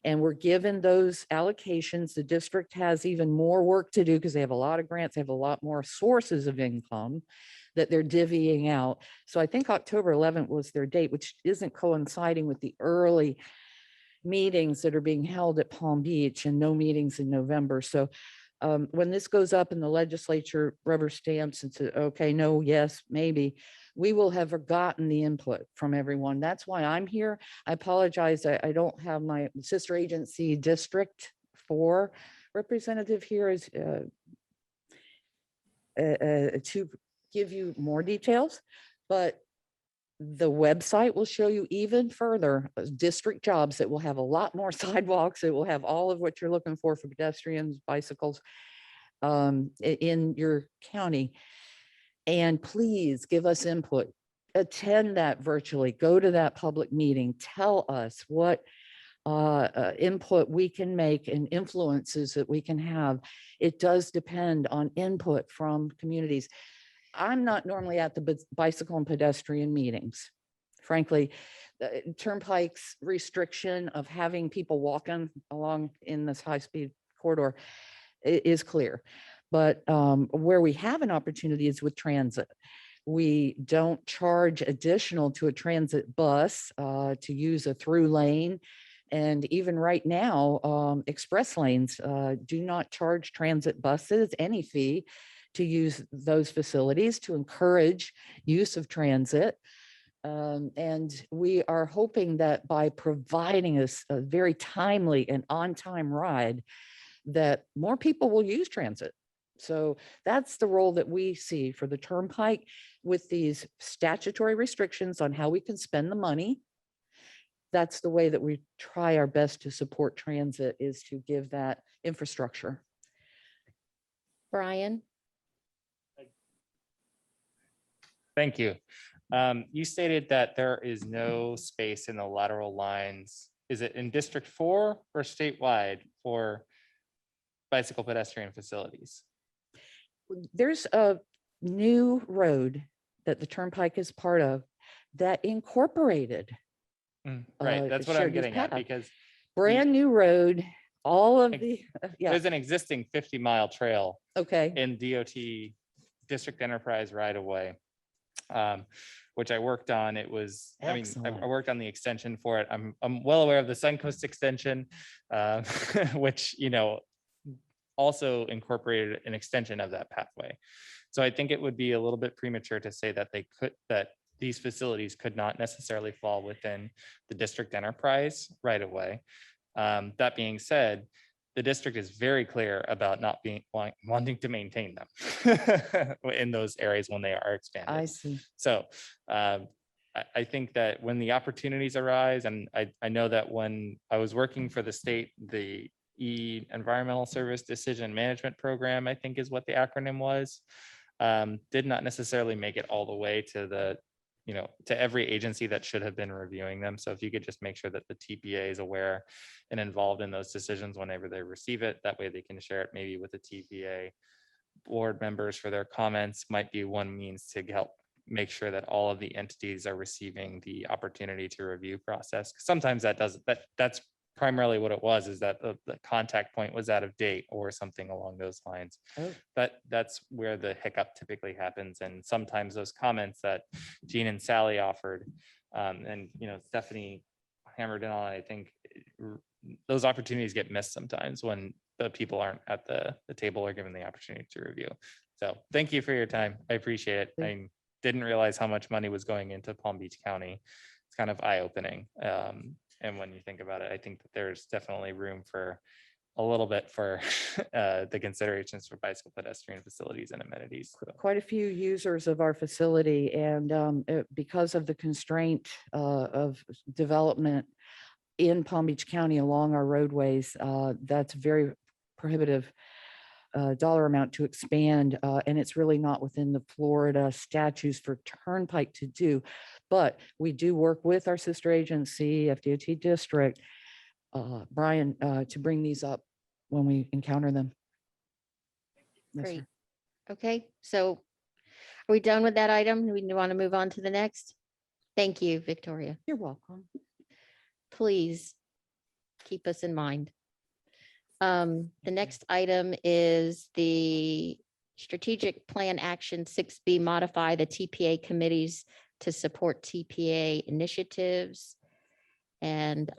And we're given those allocations. The district has even more work to do because they have a lot of grants. They have a lot more sources of income that they're divvying out. So I think October 11th was their date, which isn't coinciding with the early meetings that are being held at Palm Beach and no meetings in November. So when this goes up in the legislature, rubber stamps and says, okay, no, yes, maybe, we will have gotten the input from everyone. That's why I'm here. I apologize. I don't have my sister agency District 4 representative here is to give you more details, but the website will show you even further district jobs that will have a lot more sidewalks. It will have all of what you're looking for pedestrians, bicycles in your county. And please give us input. Attend that virtually. Go to that public meeting. Tell us what input we can make and influences that we can have. It does depend on input from communities. I'm not normally at the bicycle and pedestrian meetings. Frankly, the Turnpike's restriction of having people walking along in this high-speed corridor is clear. But where we have an opportunity is with transit. We don't charge additional to a transit bus to use a through lane. And even right now, express lanes do not charge transit buses any fee to use those facilities to encourage use of transit. And we are hoping that by providing us a very timely and on-time ride, that more people will use transit. So that's the role that we see for the Turnpike with these statutory restrictions on how we can spend the money. That's the way that we try our best to support transit, is to give that infrastructure. Brian? Thank you. You stated that there is no space in the lateral lines. Is it in District 4 or statewide for bicycle pedestrian facilities? There's a new road that the Turnpike is part of that incorporated. Right, that's what I'm shared use getting at, path. because Brand new road, all of the, yeah, there's an existing 50-mile trail okay. in DOT district enterprise right away, which I worked on. It was, I mean, I worked on the extension for it. I'm well aware of the Suncoast extension, which, you know, also incorporated an extension of that pathway. So I think it would be a little bit premature to say that that these facilities could not necessarily fall within the district enterprise right away. That being said, the district is very clear about not wanting to maintain them in those areas when they are expanded. I see. So I think that when the opportunities arise, and I know that when I was working for the state, the Environmental Service Decision Management Program, I think is what the acronym was, did not necessarily make it all the way to the, you know, to every agency that should have been reviewing them. So if you could just make sure that the TPA is aware and involved in those decisions whenever they receive it, that way they can share it maybe with the TPA board members for their comments, might be one means to help make sure that all of the entities are receiving the opportunity to review process. Sometimes that's primarily what it was, is that the contact point was out of date or something along those lines. Oh. That's where the hiccup typically happens. And sometimes those comments that Jean and Sally offered, and, you know, Stephanie hammered in on. I think those opportunities get missed sometimes when the people aren't at the table or given the opportunity to review. So thank you for your time. I appreciate it. I didn't realize how much money was going into Palm Beach County. It's kind of eye-opening. And when you think about it, I think that there's definitely room for a little bit for the considerations for bicycle pedestrian facilities and amenities. So. Quite a few users of our facility, and because of the constraint of development in Palm Beach County along our roadways, that's very prohibitive dollar amount to expand, and it's really not within the Florida statutes for Turnpike to do. But we do work with our sister agency, FDOT district, Brian, to bring these up when we encounter them. Yes, Great. sir. Okay, so are we done with that item? Do we want to move on to the next? Thank you, Victoria. You're welcome. Please keep us in mind. The next item is the strategic plan action 6B, modify the TPA committees to support TPA initiatives. And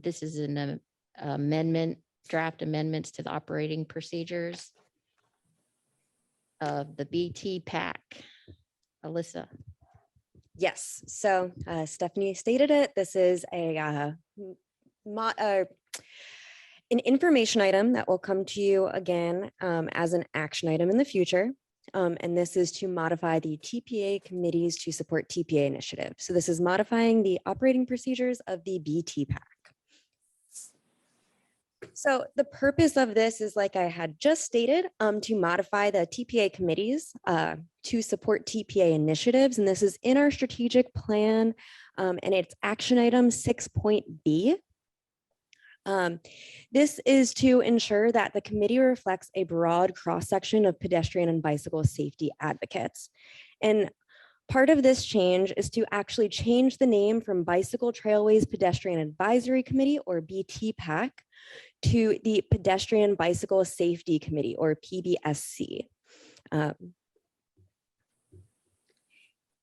this is an amendment, draft amendments to the operating procedures of the BT PAC. Alyssa. Yes, so Stephanie stated it. This is an information item that will come to you again as an action item in the future. And this is to modify the TPA committees to support TPA initiatives. So this is modifying the operating procedures of the BT PAC. So the purpose of this is, like I had just stated, to modify the TPA committees to support TPA initiatives. And this is in our strategic plan, and it's action item 6.B. This is to ensure that the committee reflects a broad cross-section of pedestrian and bicycle safety advocates. And part of this change is to actually change the name from Bicycle-Trailways-Pedestrian Advisory Committee, or BT PAC, to the Pedestrian Bicycle Safety Committee, or PBSC.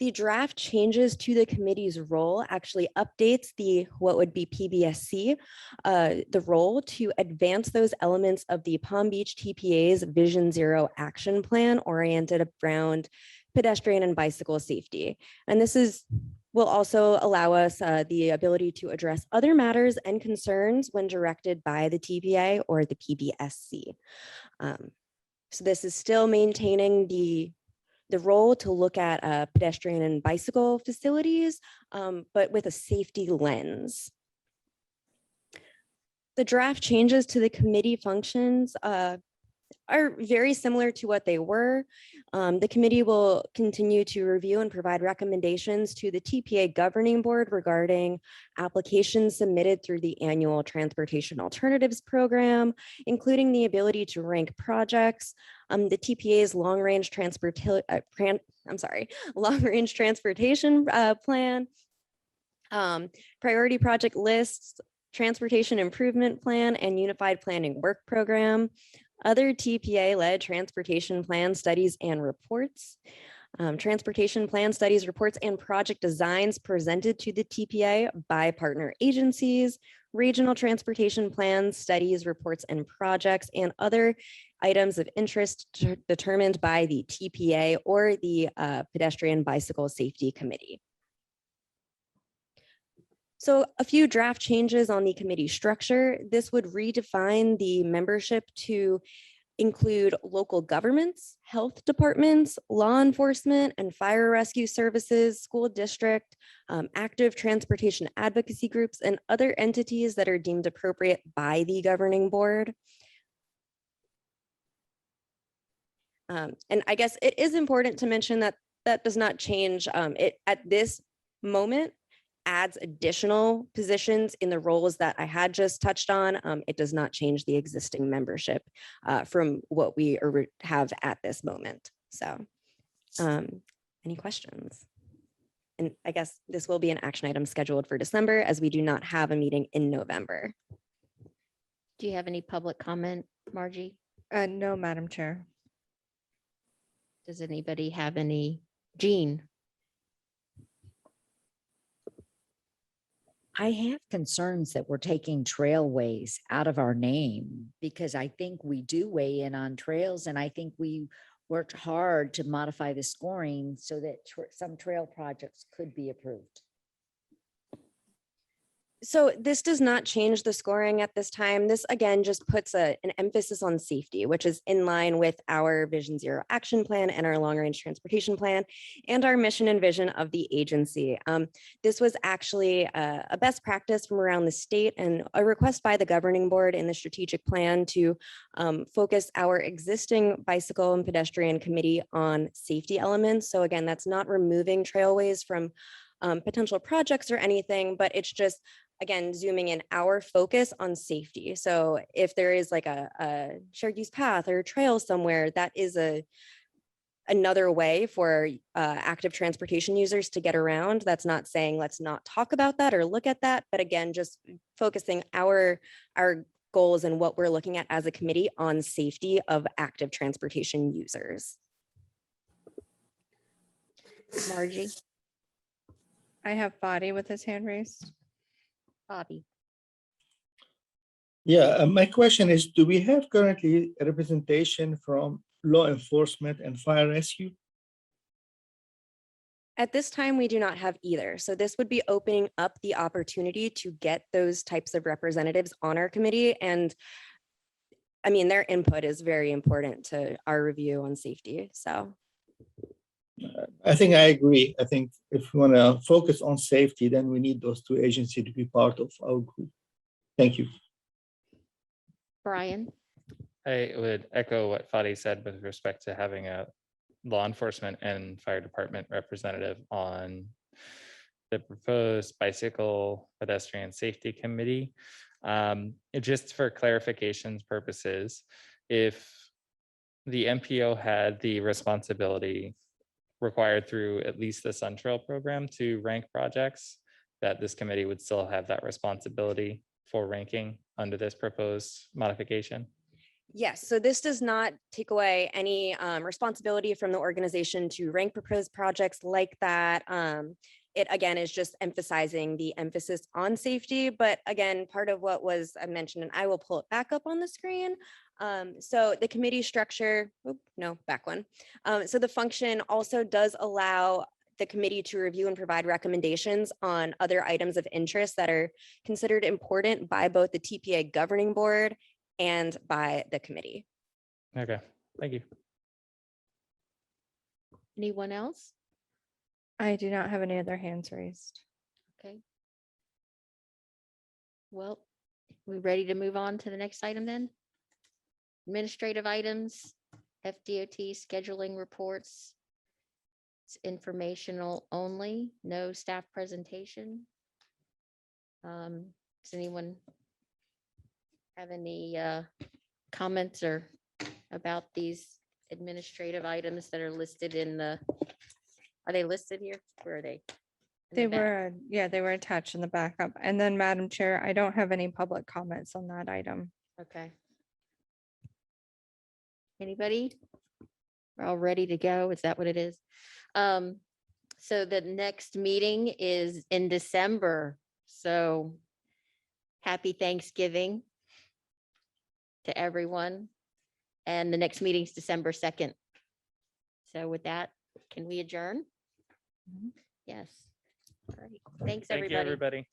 The draft changes to the committee's role actually updates what would be PBSC, the role to advance those elements of the Palm Beach TPA's Vision Zero action plan oriented around pedestrian and bicycle safety. And this will also allow us the ability to address other matters and concerns when directed by the TPA or the PBSC. So this is still maintaining the role to look at pedestrian and bicycle facilities, but with a safety lens. The draft changes to the committee functions are very similar to what they were. The committee will continue to review and provide recommendations to the TPA governing board regarding applications submitted through the annual Transportation Alternatives Program, including the ability to rank projects, the TPA's long-range transportation plan, priority project lists, transportation improvement plan, and unified planning work program, other TPA-led transportation plan studies and reports, transportation plan studies, reports, and project designs presented to the TPA by partner agencies, regional transportation plans, studies, reports, and projects, and other items of interest determined by the TPA or the Pedestrian Bicycle Safety Committee. So a few draft changes on the committee structure. This would redefine the membership to include local governments, health departments, law enforcement and fire rescue services, school district, active transportation advocacy groups, and other entities that are deemed appropriate by the governing board. And I guess it is important to mention that that does not change. It at this moment adds additional positions in the roles that I had just touched on. It does not change the existing membership from what we have at this moment. So any questions? And I guess this will be an action item scheduled for December, as we do not have a meeting in November. Do you have any public comment, Margie? No, Madam Chair. Does anybody have any? Jean? I have concerns that we're taking trailways out of our name because I think we do weigh in on trails and I think we worked hard to modify the scoring so that some trail projects could be approved. So this does not change the scoring at this time. This again just puts an emphasis on safety, which is in line with our Vision Zero action plan and our long range transportation plan and our mission and vision of the agency. This was actually a best practice from around the state and a request by the governing board in the strategic plan to focus our existing bicycle and pedestrian committee on safety elements. So again, that's not removing trailways from potential projects or anything, but it's just again, zooming in our focus on safety. So if there is like a shared use path or trail somewhere, that is another way for active transportation users to get around. That's not saying let's not talk about that or look at that, but again, just focusing our goals and what we're looking at as a committee on safety of active transportation users. Margie, I have Body with his hand raised. Bobby. Yeah, my question is, do we have currently a representation from law enforcement and fire rescue? At this time, we do not have either. So this would be opening up the opportunity to get those types of representatives on our committee. And I mean, their input is very important to our review on safety. So I think I agree. I think if we want to focus on safety, then we need those two agencies to be part of our group. Thank you. Brian, I would echo what Fadi said with respect to having a law enforcement and fire department representative on the proposed bicycle pedestrian safety committee. Just for clarifications purposes, if the MPO had the responsibility required through at least the Sun Trail program to rank projects, that this committee would still have that responsibility for ranking under this proposed modification? yes, so this does not take away any responsibility from the organization to rank proposed projects like that. It again is just emphasizing the emphasis on safety. But again, part of what was mentioned, and I will pull it back up on the screen. So the committee structure, back one. So the function also does allow the committee to review and provide recommendations on other items of interest that are considered important by both the TPA governing board and by the committee. Okay, thank you. anyone else? I do not have any other hands raised. Okay. Well, we ready to move on to the next item then? Administrative items, FDOT scheduling reports. It's informational only, no staff presentation. Does anyone have any comments or about these administrative items that are listed in the, are they listed here? Where are they? In the They back? were, yeah, they were attached in the backup. And then, Madam Chair, I don't have any public comments on that item. Okay. Anybody? We're all ready to go. Is that what it is? So the next meeting is in December. So happy Thanksgiving to everyone. And the next meeting's December 2nd. So with that, can we adjourn? Yes. All right. Thanks, Thank you, everybody. everybody.